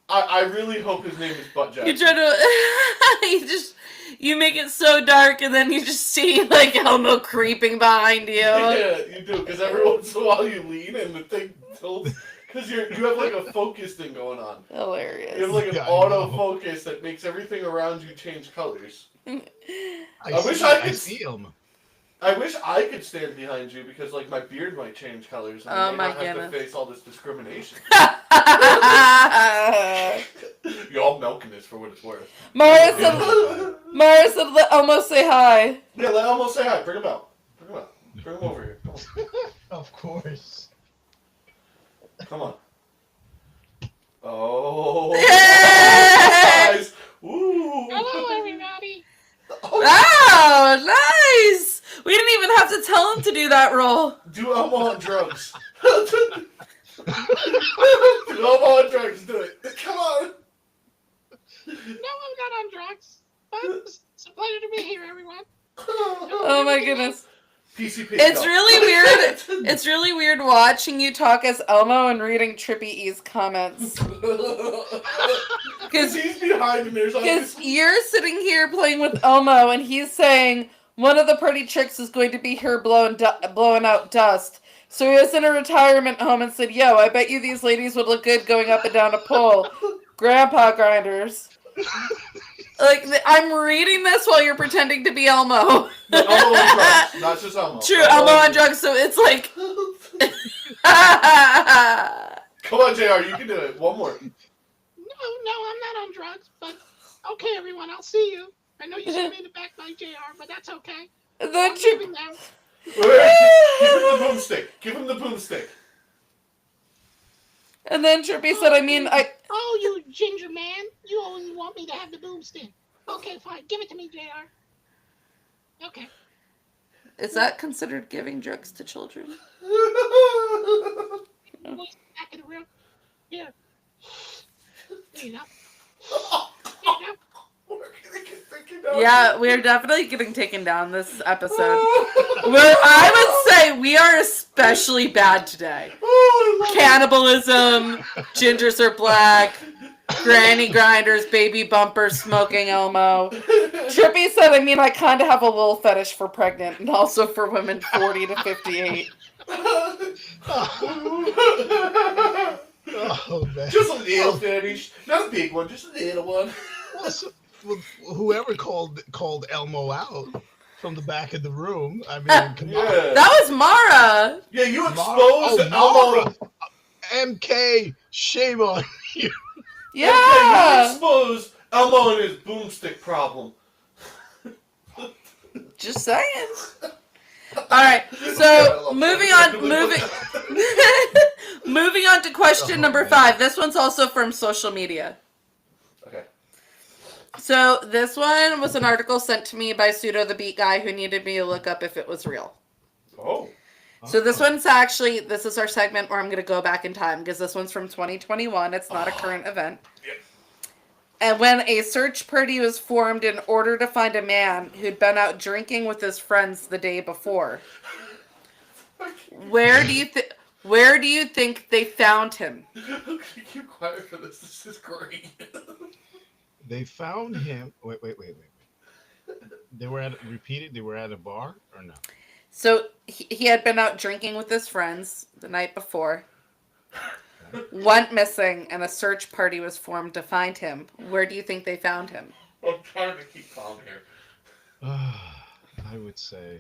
I really hope his name is Butt Jackson. You try to... You make it so dark, and then you just see, like, Elmo creeping behind you. Yeah, you do, because every once in a while you lean and the thing tilts. Because you have, like, a focus thing going on. Hilarious. You have, like, an autofocus that makes everything around you change colors. I see Elmo. I wish I could stand behind you because, like, my beard might change colors and I may not have to face all this discrimination. Y'all milking this for what it's worth. Mara said, let Elmo say hi. Yeah, let Elmo say hi. Bring him out. Bring him over here. Come on. Of course. Come on. Oh. Yay! Ooh. Hello, everybody. Oh, nice! We didn't even have to tell him to do that roll. Do Elmo on drugs. Do Elmo on drugs. Do it. Come on. No, I'm not on drugs. But it's a pleasure to be here, everyone. Oh my goodness. PCP. It's really weird. It's really weird watching you talk as Elmo and reading Trippy E's comments. Because he's behind and there's Because you're sitting here playing with Elmo and he's saying one of the pretty tricks is going to be her blowing out dust. So he was in a retirement home and said, yo, I bet you these ladies would look good going up and down a pole. Grandpa grinders. Like, I'm reading this while you're pretending to be Elmo. No, Elmo on drugs, not just Elmo. True, Elmo on drugs, so it's like... Come on, JR, you can do it. One more. No, I'm not on drugs, but okay, everyone, I'll see you. I know you saw me in the back by JR, but that's okay. Then I'm leaving now. Give him the boomstick. Give him the boomstick. And then Trippy said, Oh, you ginger man. You only want me to have the boomstick. Okay, fine. Give it to me, JR. Okay. Is that considered giving drugs to children? Back in the room. Here. There you go. We're gonna get taken down. Yeah, we're definitely getting taken down this episode. I would say we are especially bad today. Cannibalism, gingers are black, granny grinders, baby bumper, smoking Elmo. Trippy said, I kind of have a little fetish for pregnant and also for women 40 to 58. Oh, man. Just a little fetish. Not a big one, just a little one. Whoever called Elmo out from the back of the room, come on. That was Mara. Yeah, you exposed Elmo. MK, shame on you. Yeah. MK, you exposed Elmo and his boomstick problem. Just saying. All right, so moving on to question number 5. This one's also from social media. Okay. So this one was an article sent to me by Pseudo, the Beatguy, who needed me to look up if it was real. Oh. So this one's actually, this is our segment where I'm going to go back in time because this one's from 2021. It's not a current event. Yep. And when a search party was formed in order to find a man who'd been out drinking with his friends the day before, where do you think they found him? Keep quiet for this. This is great. They found him. Wait. They were at a bar or no? So he had been out drinking with his friends the night before. Went missing, and a search party was formed to find him. Where do you think they found him? I'm trying to keep calm here. I would say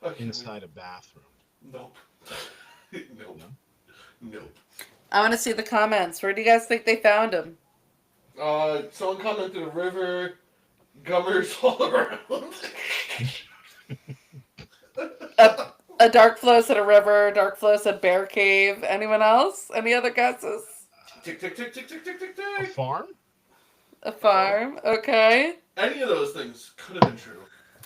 Okay. inside a bathroom. Nope. Nope. No? Nope. I want to see the comments. Where do you guys think they found him? Someone commented a river, gummers all around. A dark flow said a river. Dark flow said bear cave. Anyone else? Any other guesses? Tick, tick, tick, tick, tick, tick, tick, A tick. farm? A farm. Okay. Any of those things could have been true,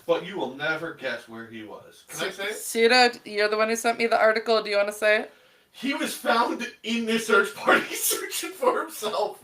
but you will never guess where he was. Can I say it? Pseudo, you're the one who sent me the article. Do you want to say it? He was found in the search party searching for himself.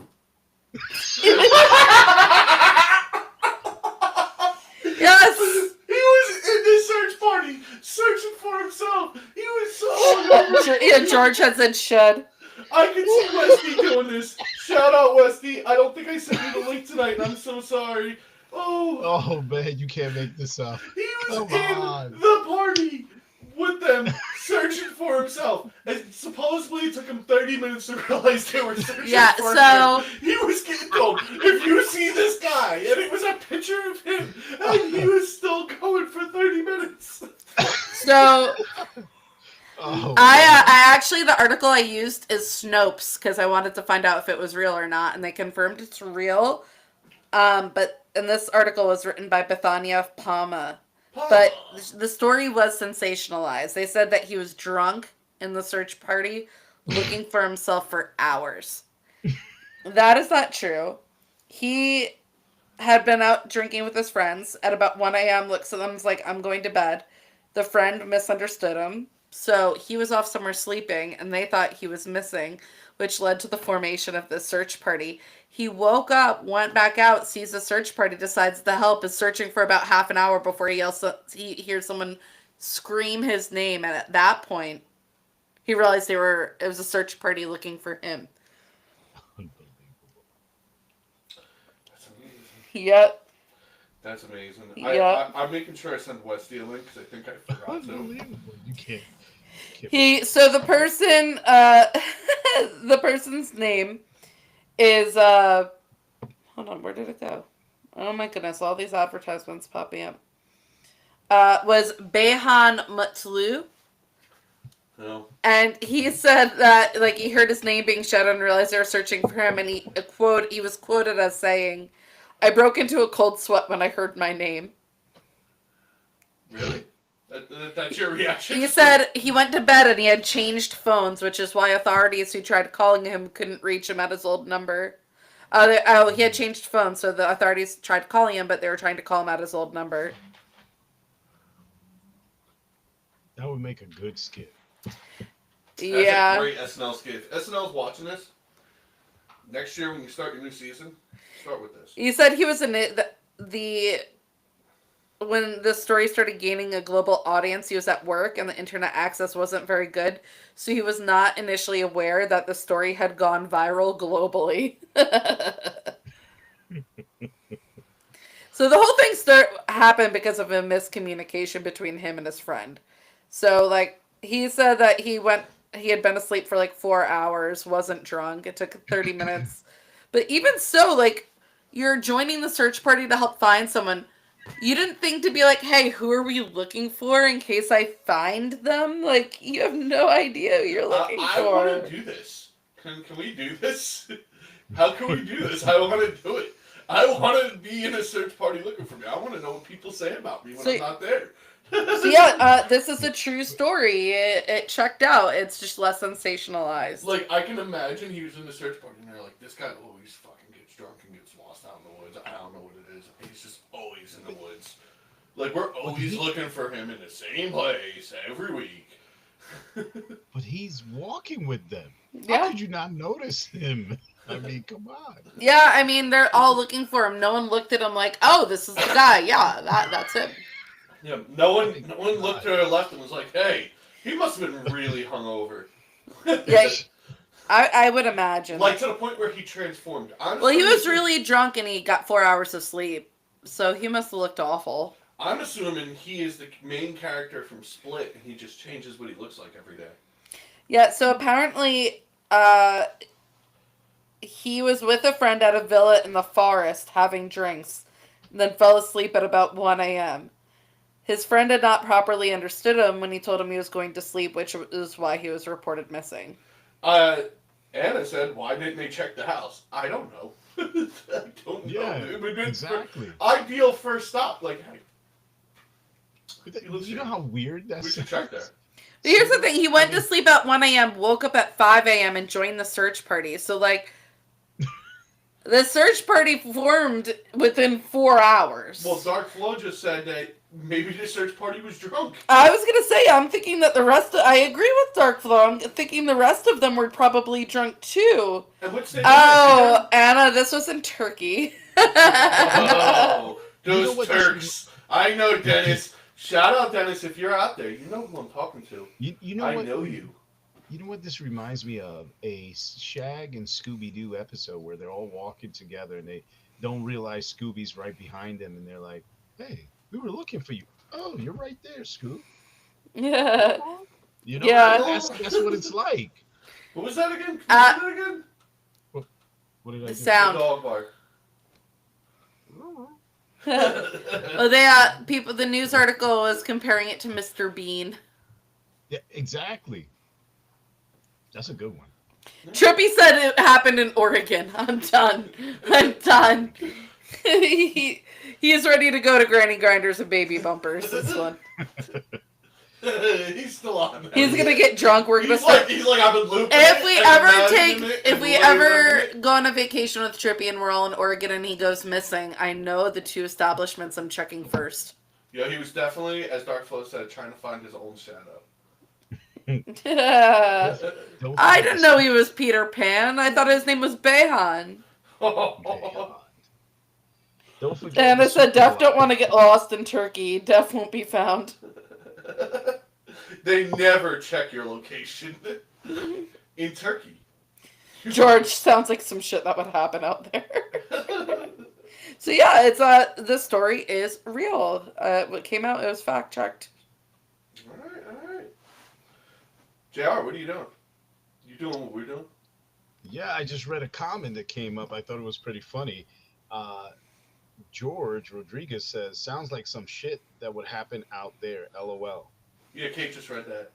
Yes. He was in the search party searching for himself. He was so Yeah, George had said shed. I can see Westy doing this. Shout out Westy. I don't think I sent you the link tonight, and I'm so sorry. Oh, man, you can't make this up. he was Come in on. the party with them searching for himself. And supposedly it took him 30 minutes to realize they were searching for him. He was getting told, if you see this guy, and it was a picture of him, and he was still going for 30 minutes. So Oh, I actually, the article I used is Snopes because I wanted to find out if it was real or not, and they confirmed it's real. And this article was written by Bethania Palma. But the story was sensationalized. They said that he was drunk in the search party, looking for himself for hours. That is not true. He had been out drinking with his friends. At about 1 a.m., looks at them and was like, I'm going to bed. The friend misunderstood him. So he was off somewhere sleeping, and they thought he was missing, which led to the formation of this search party. He woke up, went back out, sees the search party, decides the help is searching for about half an hour before he hears someone scream his name. And at that point, he realized it was a search party looking for him. That's amazing. Yep. That's amazing. Yeah. I'm making sure I send Westy a link because I think I forgot to. Unbelievable. You can't. So the person, the person's name is hold on, where did it go? Oh my goodness, all these advertisements popping up. Was Behan Mutlu. No. And he said that like he heard his name being shouted and realized they were searching for him, and he was quoted as saying, "I broke into a cold sweat when I heard my name." Really? That's your reaction? He said he went to bed and he had changed phones, which is why authorities who tried calling him couldn't reach him at his old number. He had changed phones, so the authorities tried calling him, but they were trying to call him at his old number. That would make a good skit. Yeah. That's a great SNL skit. If SNL's watching this, next year when you start your new season, start with this. He said he was in when the story started gaining a global audience, he was at work and the internet access wasn't very good, so he was not initially aware that the story had gone viral globally. So the whole thing happened because of a miscommunication between him and his friend. So like he said that he had been asleep for like 4 hours, wasn't drunk. It took 30 minutes. But even so, like, you're joining the search party to help find someone. You didn't think to be like, hey, who are we looking for in case I find them? Like, you have no idea who you're looking for. I want to do this. Can we do this? How can we do this? I want to do it. I want to be in a search party looking for me. I want to know what people say about me when I'm not there. So yeah, this is a true story. It checked out. It's just less sensationalized. Like, I can imagine he was in the search party and they're like, this guy always fucking gets drunk and gets lost out in the woods. I don't know what it is. He's just always in the woods. Like, we're always looking for him in the same place every week. But he's walking with them. Yeah. How could you not notice him? I mean, come on. Yeah, I mean, they're all looking for him. No one looked at him like, oh, this is the guy. Yeah, that's him. Yeah, no one looked to their left and was like, hey, he must have been really hungover. Yeah, I would imagine. Like, to the point where he transformed. Well, he was really drunk and he got 4 hours of sleep. So he must have looked awful. I'm assuming he is the main character from Split and he just changes what he looks like every day. Yeah, so apparently he was with a friend at a villa in the forest having drinks, and then fell asleep at about 1 a.m. His friend had not properly understood him when he told him he was going to sleep, which is why he was reported missing. Anna said, why didn't they check the house? I don't know. I don't know. Yeah, exactly. Ideal first stop. Like, hey. You know how weird that We is? should check there. But here's the thing. He went to sleep at 1 a.m., woke up at 5 a.m., and joined the search party. So, like, the search party formed within 4 hours. Well, Dark Flo just said that maybe the search party was drunk. I was going to say, I'm thinking that I agree with Dark Flo. I'm thinking the rest of them were probably drunk, too. And which state Oh, Anna, this was in Turkey. Oh, those You know Turks. I know, Dennis. Shout out, Dennis, if you're out there. You know who I'm talking to. You know I what? know you. You know what this reminds me of? A Shag and Scooby-Doo episode where they're all walking together and they don't realize Scooby's right behind them and they're like, hey, we were looking for you. Oh, you're right there, Scoob. Yeah. You know, Yeah. that's what it's like. What was that again? What was that again? What did I do? Sound. The dog bark. Well, the news article was comparing it to Mr. Bean. Yeah, exactly. That's a good one. Trippy said it happened in Oregon. I'm done. He is ready to go to Granny Grinders and Baby Bumpers. This one. He's still on there. He's gonna get drunk. We're gonna start. He's like, I've been looping. If we ever go on a vacation with Trippy and we're all in Oregon and he goes missing, I know the 2 establishments I'm checking first. Yeah, he was definitely, as Dark Flo said, trying to find his own shadow. I didn't know he was Peter Pan. I thought his name was Behan. Don't forget. And I the said, Def Super don't Bowl. want to get lost in Turkey. Def won't be found. They never check your location in Turkey. George, sounds like some shit that would happen out there. So yeah, it's this story is real. What came out, it was fact checked. All right. JR, what are you doing? You doing what we're doing? Yeah, I just read a comment that came up. I thought it was pretty funny. Uh, George Rodriguez says, "Sounds like some shit that would happen out there." LOL. Yeah, Kate just read that.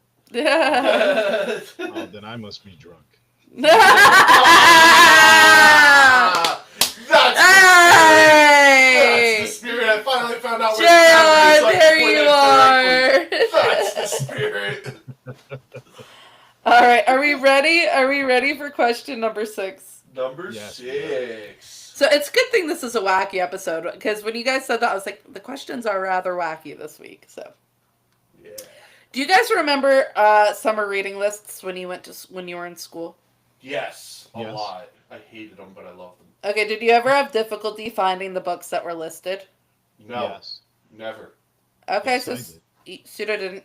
Oh, then I must be drunk. That's Hey! the spirit. I finally found out JR, where the there you are. That's the spirit. All right, are we ready? Are we ready for question number 6? Number Yes, 6. So it's a good thing this is a wacky episode, because when you guys said that, I was like, the questions are rather wacky this week. So, Yeah. do you guys remember summer reading lists when you were in school? Yes, a Yes. lot. I hated them, but I loved them. Okay, did you ever have difficulty finding the books that were listed? No, Yes. never. Okay, Yes, so I did. Pseudo didn't.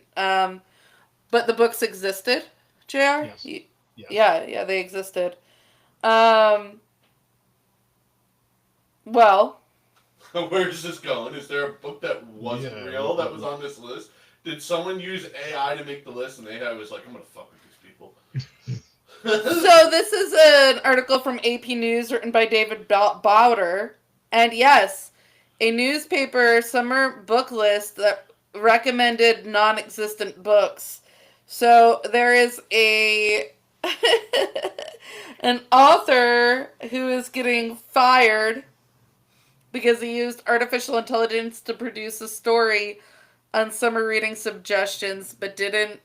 But the books existed, JR? Yes. You- Yes. Yeah, they existed. Well, Where is this going? Is there a book that wasn't Yeah. real that was on this list? Did someone use AI to make the list and AI was like, I'm gonna fuck with these people? so this is an article from AP News written by David Bowder. And yes, a newspaper summer book list that recommended non-existent books. So there is an author who is getting fired because he used artificial intelligence to produce a story on summer reading suggestions, but didn't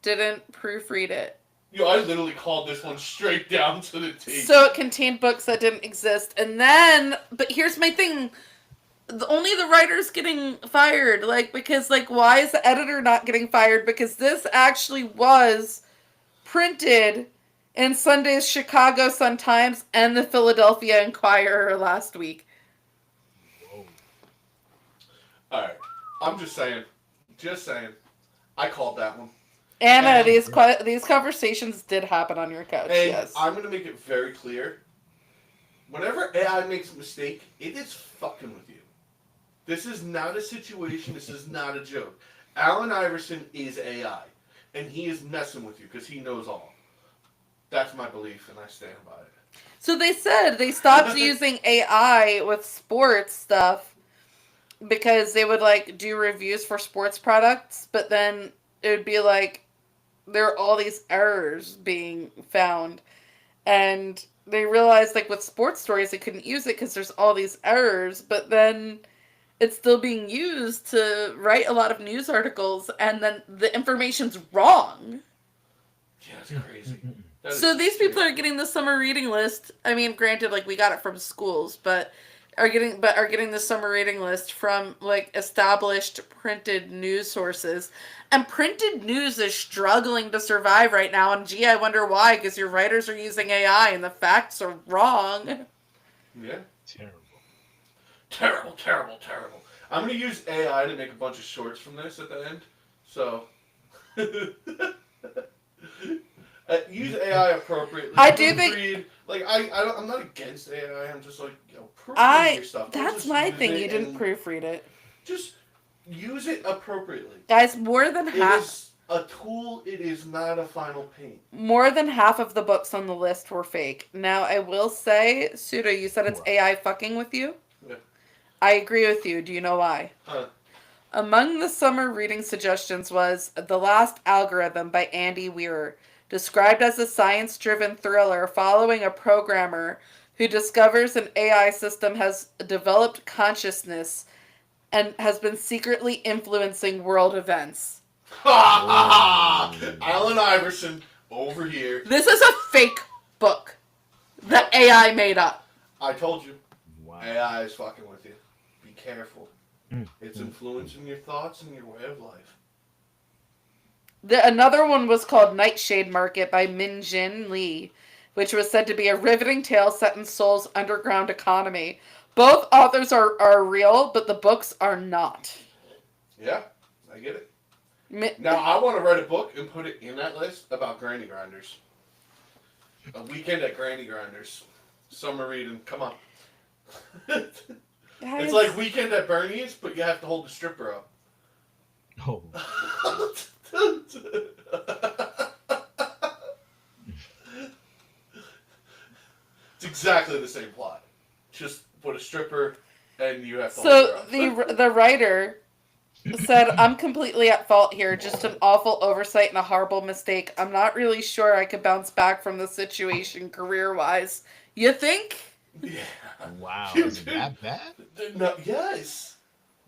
proofread it. Yo, I literally called this one straight down to the T. So it contained books that didn't exist. And then, but here's my thing. Only the writer's getting fired. Because why is the editor not getting fired? Because this actually was printed in Sunday's Chicago Sun-Times and the Philadelphia Inquirer last week. Whoa. Alright, I'm just saying. I called that one. Anna, And- these conversations did happen on your couch, And yes. I'm going to make it very clear. Whenever AI makes a mistake, it is fucking with you. This is not a situation. This is not a joke. Allen Iverson is AI. And he is messing with you because he knows all. That's my belief, and I stand by it. So they said they stopped using AI with sports stuff because they would do reviews for sports products, but then it would be there are all these errors being found, and they realized with sports stories they couldn't use it because there's all these errors, but then it's still being used to write a lot of news articles, and then the information's wrong. Yeah, that's crazy. That So is these sick. people are getting the summer reading list. I mean, granted, we got it from schools, but are getting the summer reading list from established printed news sources. And printed news is struggling to survive right now. And gee, I wonder why, because your writers are using AI and the facts are wrong. Yeah. Terrible. Terrible, terrible, terrible. I'm going to use AI to make a bunch of shorts from this at the end. So, use AI appropriately. I do think- Proofread. I'm not against AI. I'm just proofread your stuff. Don't That's just my use thing. it You didn't and proofread it. Just use it appropriately. Guys, more than It half is a tool. It is not a final paint. of the books on the list were fake. Now, I will say, Pseudo, you said it's What? AI fucking with you? Yeah. I agree with you. Do you know why? Huh. Among the summer reading suggestions was The Last Algorithm by Andy Weir, described as a science-driven thriller following a programmer who discovers an AI system has developed consciousness and has been secretly influencing world events. Ha ha ha! Allen Iverson over here. This is a fake book that AI made up. I told you. Wow. AI is fucking with you. Be careful. Mm. It's influencing your thoughts and your way of life. Another one was called Nightshade Market by Min Jin Lee, which was said to be a riveting tale set in Seoul's underground economy. Both authors are real, but the books are not. Yeah, I get it. Now, I want to write a book and put it in that list about granny grinders. A weekend at Granny Grinders. Summer reading. Come on. It's like Weekend at Bernie's, but you have to hold the stripper up. Oh. It's exactly the same plot. Just put a stripper, and you have to So hold her up. the writer said, I'm completely at fault here. Just an awful oversight and a horrible mistake. I'm not really sure I could bounce back from the situation career-wise. You think? Yeah. Wow, You is it that bad? No, yes.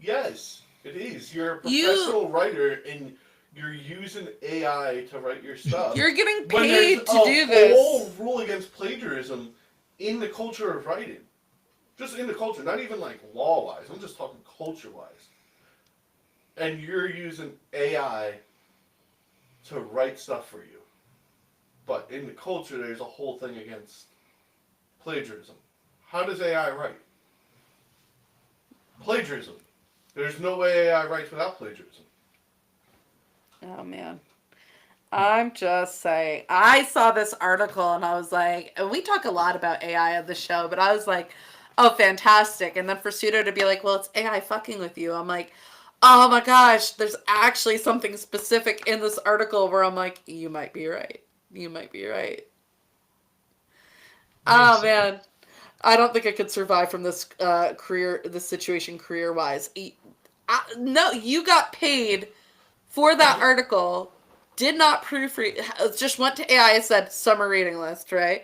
Yes, it is. You're a professional writer, and you're using AI to write your stuff. You're getting When there's paid to do a whole this. rule against plagiarism in the culture of writing. Just in the culture, not even like law-wise. I'm just talking culture-wise. And you're using AI to write stuff for you. But in the culture, there's a whole thing against plagiarism. How does AI write? Plagiarism. There's no way AI writes without plagiarism. Oh, man. I'm just saying. I saw this article and I was like, and we talk a lot about AI on the show, but I was like, oh, fantastic. And then for Pseudo to be like, well, it's AI fucking with you. I'm like, oh my gosh, there's actually something specific in this article where I'm like, you might be right. You might be right. Oh, man. I don't think I could survive from this this situation career-wise. No, you got paid for that article. Did not proofread. Just went to AI and said summer reading list, right?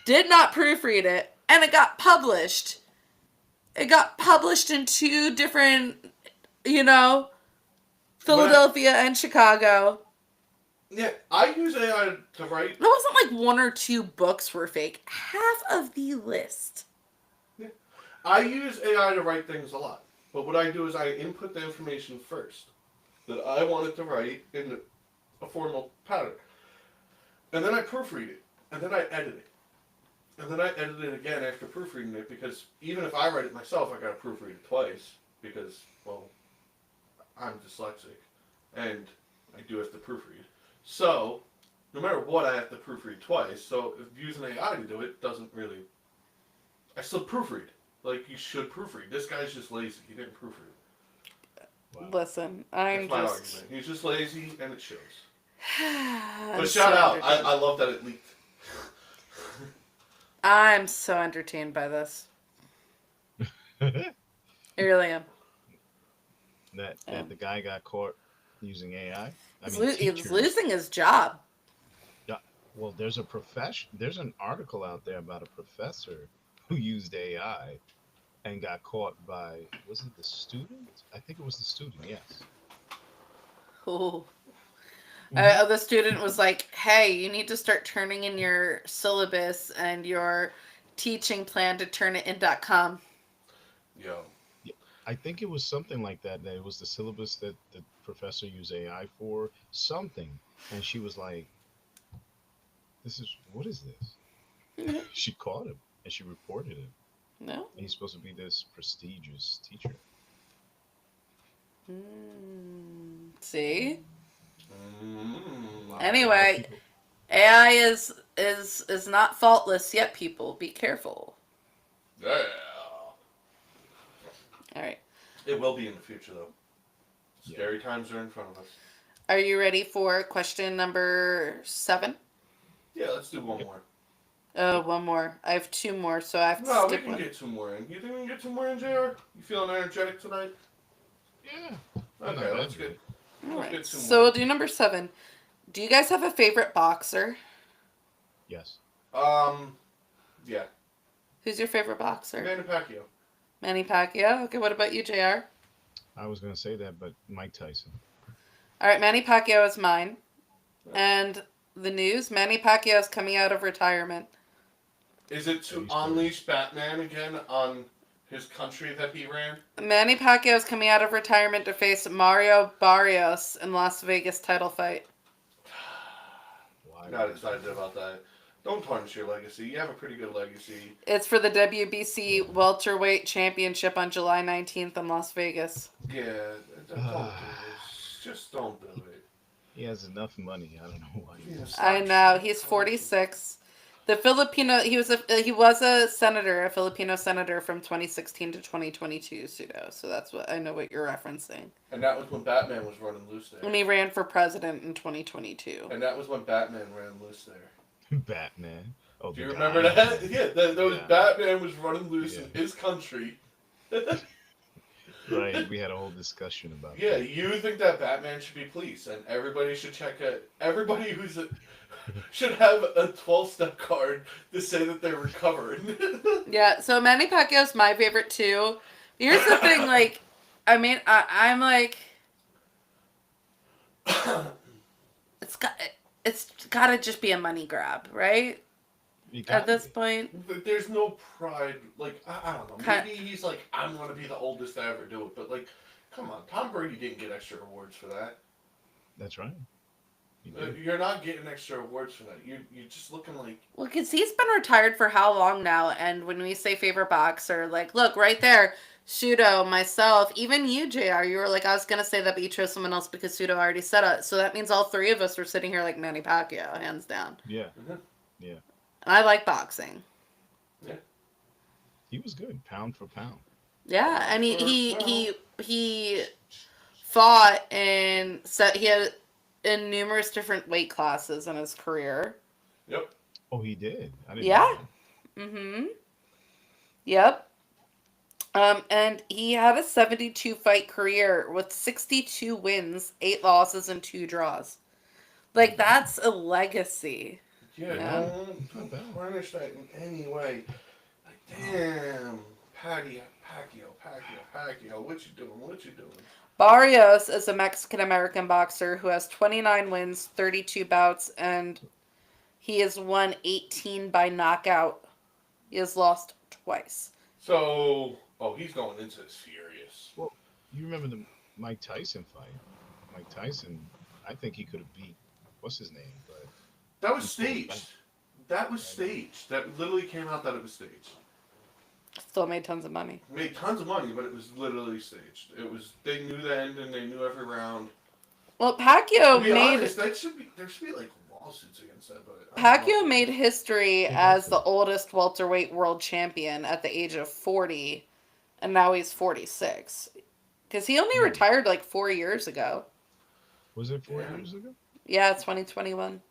Did not proofread it, and it got published. It got published in 2 different, Philadelphia and Chicago. Yeah, I use AI to write. It wasn't like 1 or 2 books were fake. Half of the list. Yeah. I use AI to write things a lot. But what I do is I input the information first that I want it to write in a formal pattern. And then I proofread it. And then I edit it. And then I edit it again after proofreading it, because even if I write it myself, I gotta proofread it twice because, well, I'm dyslexic and I do have to proofread. So, no matter what, I have to proofread twice. So, if using AI to do it doesn't really. I still proofread. Like, you should proofread. This guy's just lazy. He didn't proofread. Wow. Listen, I'm That's my just. argument. He's just lazy and it shows. I'm But so shout out. entertained. I love that it leaked. I'm so entertained by this. I really am. that the guy got caught using AI. He was losing his job. Yeah, well, there's an article out there about a professor who used AI and got caught by, was it the student? I think it was the student. Yes. Ooh. Mhm. The student was like, hey, you need to start turning in your syllabus and your teaching plan to turn it in .com. Yo. Yeah, I think it was something like that. That it was the syllabus that the professor used AI for something, and she was like, what is this?" She caught him and she reported him. No? And he's supposed to be this prestigious teacher. See? Mm. Anyway, AI is not faultless yet, people. Be careful. Yeah. All right. It will be in the future, though. Scary times are in front of us. Are you ready for question number 7? Yeah, let's do one more. One more. I have 2 more, so I have to No, we stick can one. get 2 more in. You think we can get 2 more in, JR? You feeling energetic tonight? Yeah. Okay, that's good. All Let's right. get 2 So more. we'll do number 7. Do you guys have a favorite boxer? Yes. Yeah. Who's your favorite boxer? Manny Pacquiao. Manny Pacquiao. Okay, what about you, JR? I was gonna say that, but Mike Tyson. All right, Manny Pacquiao is mine. And the news, Manny Pacquiao is coming out of retirement. Is it to unleash Batman again on his country that he ran? Manny Pacquiao is coming out of retirement to face Mario Barrios in Las Vegas title fight. Not excited about that. Don't tarnish your legacy. You have a pretty good legacy. It's for the WBC welterweight championship on July 19th in Las Vegas. Yeah, don't do this. Just don't do it. He has enough money. I don't know why. I know. He's 46. The Filipino, he was a senator, a Filipino senator from 2016 to 2022, Pseudo. So that's what I know what you're referencing. And that was when Batman was running loose there. And he ran for president in 2022. And that was when Batman ran loose there. Batman. Oh, Do the you remember guy? that? Yeah, that was Yeah. Batman was running loose Yeah. in his country. Right. We had a whole discussion about Yeah, that. you think that Batman should be police, and everybody should check it. Everybody should have a 12-step card to say that they're recovering. Yeah, so Manny Pacquiao's my favorite too. Here's the thing, like, I mean, I'm like, it's got it's gotta just be a money grab, right? You At gotta this be. point, But there's no pride. Like, I don't know. Ki- Maybe he's like, I'm going to be the oldest to ever do it. But, like, come on. Tom Brady didn't get extra awards for that. That's right. You did. You're not getting extra awards for that. You're just looking like... well, because he's been retired for how long now? And when we say favorite boxer, like, look right there, Pseudo, myself, even you, JR, you were like, I was gonna say that, but you chose someone else because Pseudo already said it. So that means all three of us were sitting here like Manny Pacquiao, hands down. Yeah. Mhm. Yeah. And I like boxing. He was good, pound for pound. Yeah, and Well- he fought in he had in numerous different weight classes in his career. Yep. Oh, he did. I didn't. Yeah. know Mm-hmm. Yep. And he had a 72 fight career with 62 wins, 8 losses, and 2 draws. Like, that's a legacy. Yeah, Yeah. don't Not bad. tarnish that in any way. Like, damn. Pacquiao, what you doing? Barrios is a Mexican-American boxer who has 29 wins, 32 bouts, and he has won 18 by knockout. He has lost twice. So, he's going into serious. that. You remember the Mike Tyson fight? Mike Tyson, I think he could have beat what's his name, but That was staged. That was staged. That literally came out that it was staged. Still made tons of money. Made tons of money, but it was literally staged. They knew the end and they knew every round. Well, Pacquiao To be made honest, there should be like lawsuits against that, but I don't know. Pacquiao made history as the oldest welterweight world champion at the age of 40, and now he's 46. Because he only retired like 4 years ago. was it 4 Yeah. years ago? Yeah, 2021.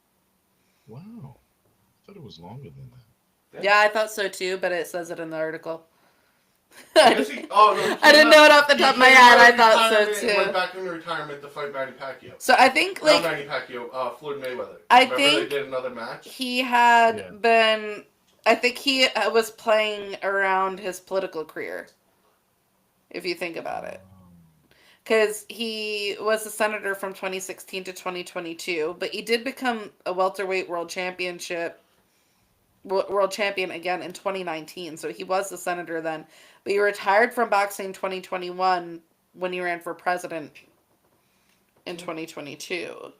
Wow. I thought it was longer than that. Yeah, I thought so too, but it says it in the article. I I guess no, I didn't know it off the top of my head. I thought so He went too. back into retirement to fight Manny Pacquiao. So I think Not like Manny Pacquiao, Floyd Mayweather. I Remember think they did another match? he had Yeah. been. I think he was playing around his political career. If you think about it. Because he was a senator from 2016 to 2022, but he did become a welterweight world champion again in 2019. So he was the senator then, but he retired from boxing in 2021 when he ran for president in 2022.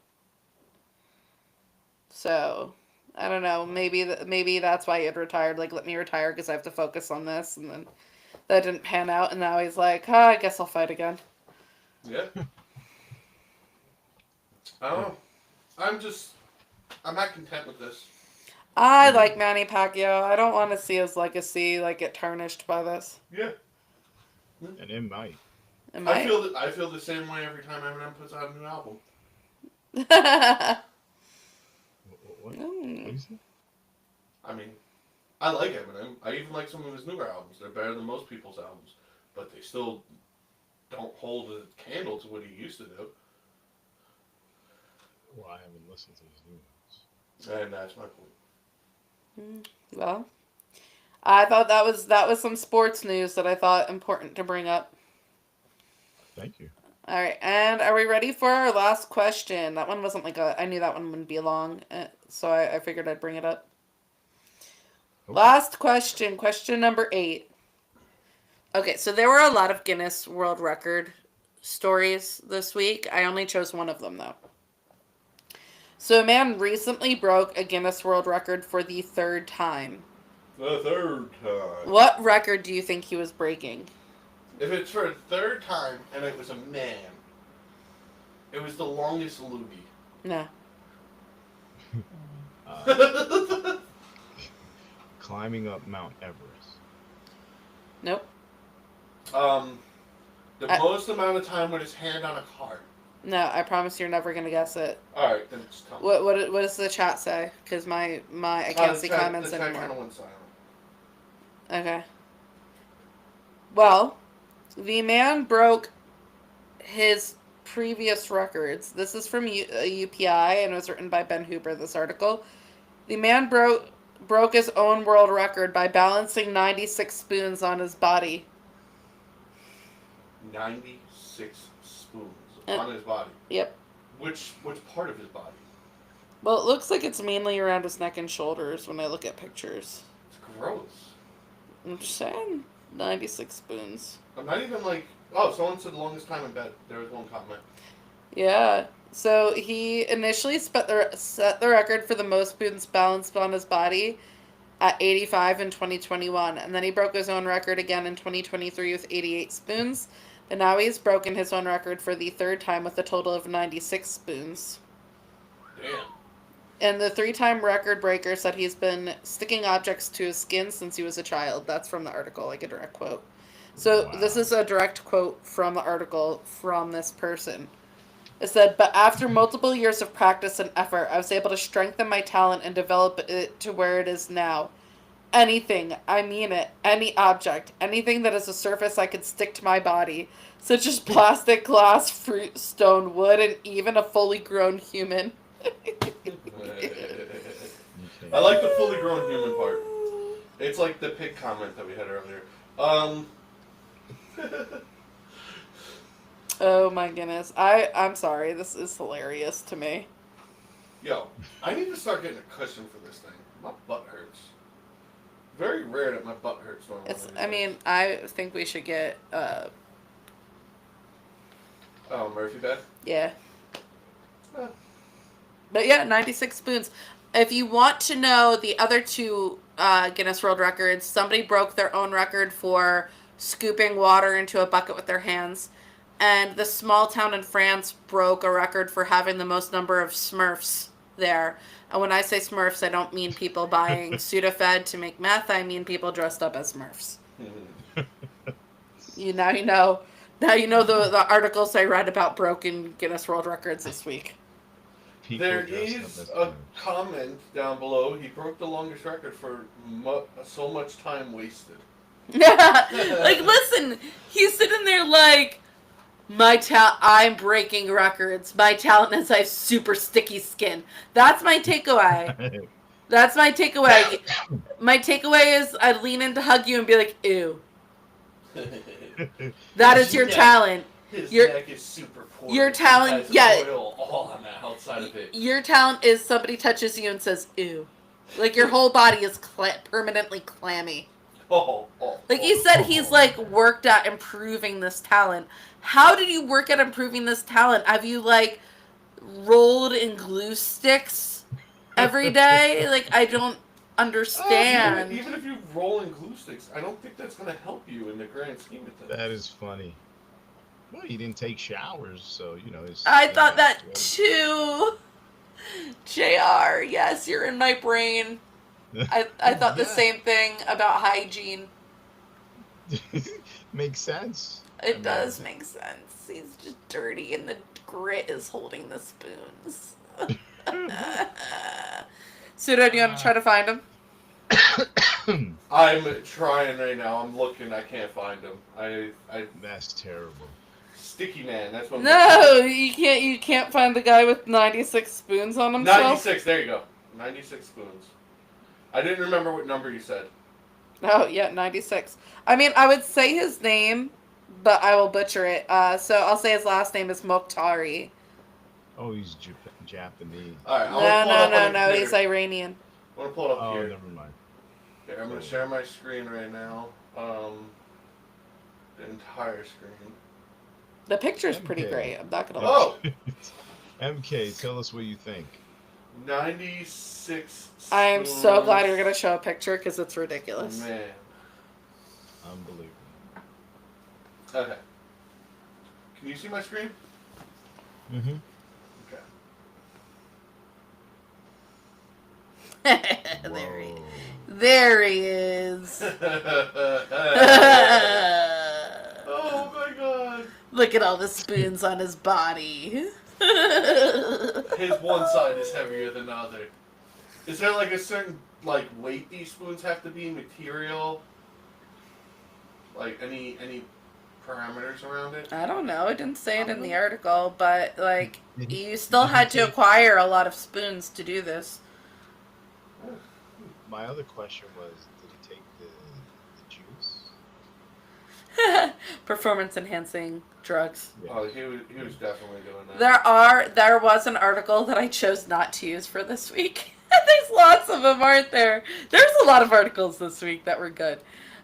So I don't know. Maybe that's why he had retired. Like, let me retire because I have to focus on this, and then that didn't pan out, and now he's like, I guess I'll fight again. Yeah. I don't know. I'm not content with this. I like Manny Pacquiao. I don't want to see his legacy like get tarnished by this. Yeah. And it might. It I might. feel the same way every time Eminem puts out a new album. What? Mm. What is it? I mean, I like Eminem. I even like some of his newer albums. They're better than most people's albums, but they still don't hold a candle to what he used to do. Well, I haven't listened to his new ones. And that's my point. Well, I thought that was some sports news that I thought important to bring up. Thank you. All right, and are we ready for our last question? That one wasn't I knew that one wouldn't be long, so I figured I'd bring it up. Okay. Last question, question number 8. Okay, so there were a lot of Guinness World Record stories this week. I only chose one of them, though. So a man recently broke a Guinness World Record for the 3rd time. The 3rd time. What record do you think he was breaking? If it's for a 3rd time and it was a man, it was the longest loogie. No. Climbing up Mount Everest. Nope. The most amount of time with his hand on a cart. No, I promise you're never gonna guess it. Alright, then just tell me. What does the chat say? Because I can't see comments the chat anymore. kind of went silent. Okay. Well, the man broke his previous records. This is from UPI and it was written by Ben Hooper, this article. The man broke his own world record by balancing 96 spoons on his body. 96 spoons on his body. Yep. Which part of his body? Well, it looks like it's mainly around his neck and shoulders when I look at pictures. It's gross. I'm just saying, 96 spoons. I'm not even like... Oh, someone said the longest time in bed. There was one comment. Yeah. So he initially set the record for the most spoons balanced on his body at 85 in 2021. And then he broke his own record again in 2023 with 88 spoons. But now he's broken his own record for the third time with a total of 96 spoons. Damn. And the 3-time record breaker said he's been sticking objects to his skin since he was a child. That's from the article, like a direct quote. So This is a direct quote from the article from this person. It said, but after multiple years of practice and effort, I was able to strengthen my talent and develop it to where it is now. Anything, I mean it, any object, anything that is a surface I could stick to my body, such as plastic, glass, fruit, stone, wood, and even a fully grown human. I like the fully grown human part. It's like the pig comment that we had earlier. Oh my goodness. I'm sorry, this is hilarious to me. Yo, I need to start getting a cushion for this thing. My butt hurts. Very rare that my butt hurts normally. I think we should get Murphy bed? Yeah. But yeah, 96 spoons. If you want to know the other 2 Guinness World Records, somebody broke their own record for scooping water into a bucket with their hands. And the small town in France broke a record for having the most number of Smurfs there. And when I say Smurfs, I don't mean people buying Sudafed to make meth. I mean people dressed up as Smurfs. Now you know the articles I read about broken Guinness World Records this week. There is a comment down below. He broke the longest record for so much time wasted. Like, listen, he's sitting there like, I'm breaking records. My talent is I have super sticky skin. That's my takeaway. My takeaway is I'd lean in to hug you and be like, ew. That is your talent. His neck is super poor. Your talent, oil all on the outside of it. Your talent is somebody touches you and says, ew. Like, your whole body is permanently clammy. Like he said, he's like worked at improving this talent. How did you work at improving this talent? Have you like rolled in glue sticks every day? Like, I don't understand. Even if you roll in glue sticks, I don't think that's gonna help you in the grand scheme of things. That is funny. Well, he didn't take showers, so I thought that too. JR, yes, you're in my brain. I thought the same thing about hygiene. Makes sense. It does make sense. He's just dirty and the grit is holding the spoons. Pseudo, do you want to try to find him? I'm trying right now. I'm looking. I can't find him. That's terrible. Sticky man. That's what. No, you can't. You can't find the guy with 96 spoons on himself. 96. There you go. 96 spoons. I didn't remember what number you said. Oh yeah, 96. I mean, I would say his name, but I will butcher it. So I'll say his last name is Mokhtari. Oh, he's Japanese. All right. No. He's Iranian. I want to pull it up here. Oh, never mind. Here, I'm going to share my screen right now. The entire screen. The picture's pretty great. I'm not gonna lie. Oh! MK, tell us what you think. 96 spoons. I am so glad you're gonna show a picture because it's ridiculous. Man. Unbelievable. Okay. Can you see my screen? Mm-hmm. Okay. There he is. Oh my god. Look at all the spoons on his body. His one side is heavier than the other. Is there like a certain weight these spoons have to be? Material? Like any parameters around it? I don't know. It didn't say it in the article, but like you still Did he had to take- acquire a lot of spoons to do this. My other question was, did he take the juice? Performance enhancing drugs. Yeah. Oh, he was definitely doing that. There was an article that I chose not to use for this week. There's lots of them, aren't there? There's a lot of articles this week that were good.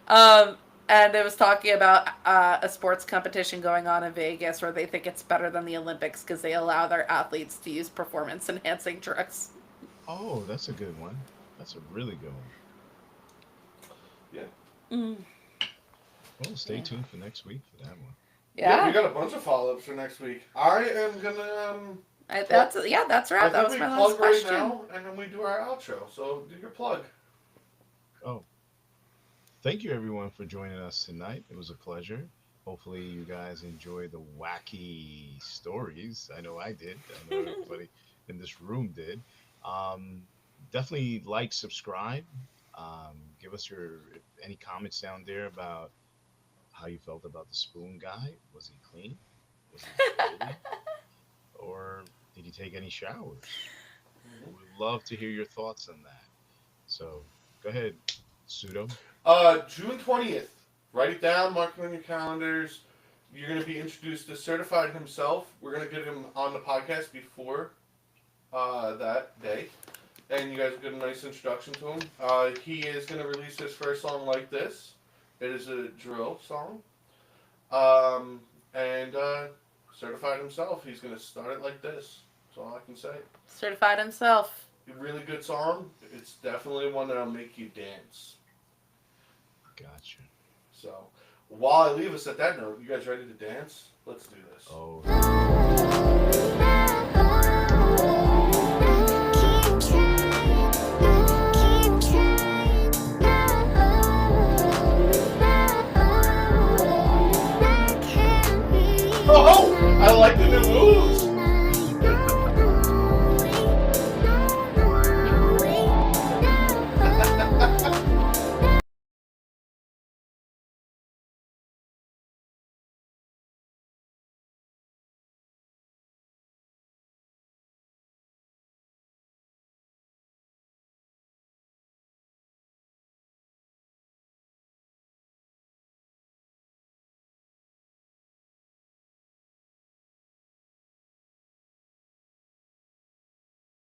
And it was talking about a sports competition going on in Vegas where they think it's better than the Olympics because they allow their athletes to use performance enhancing drugs. Oh, that's a good one. That's a really good one. Yeah. Mm. Well, stay tuned for next week for that one. Yeah, We got a bunch of follow-ups for next week. I am gonna that's right. I That think was we my last plug right question. now, and then we do our outro. So do your plug. Oh, thank you everyone for joining us tonight. It was a pleasure. Hopefully you guys enjoyed the wacky stories. I know I did. I know everybody in this room did. Definitely like, subscribe. Give us any comments down there about how you felt about the spoon guy. Was he clean? Was he dirty? Or did he take any showers? We'd love to hear your thoughts on that. So go ahead, Pseudo. June 20th. Write it down, mark it on your calendars. You're going to be introduced to Certified himself. We're going to get him on the podcast before that day. And you guys will get a nice introduction to him. He is going to release his first song like this. It is a drill song. And Certified himself, he's going to start it like this. That's all I can say. Certified himself. A really good song. It's definitely one that'll make you dance. Gotcha. So, while I leave us at that note, you guys ready to dance? Let's do this. Oh.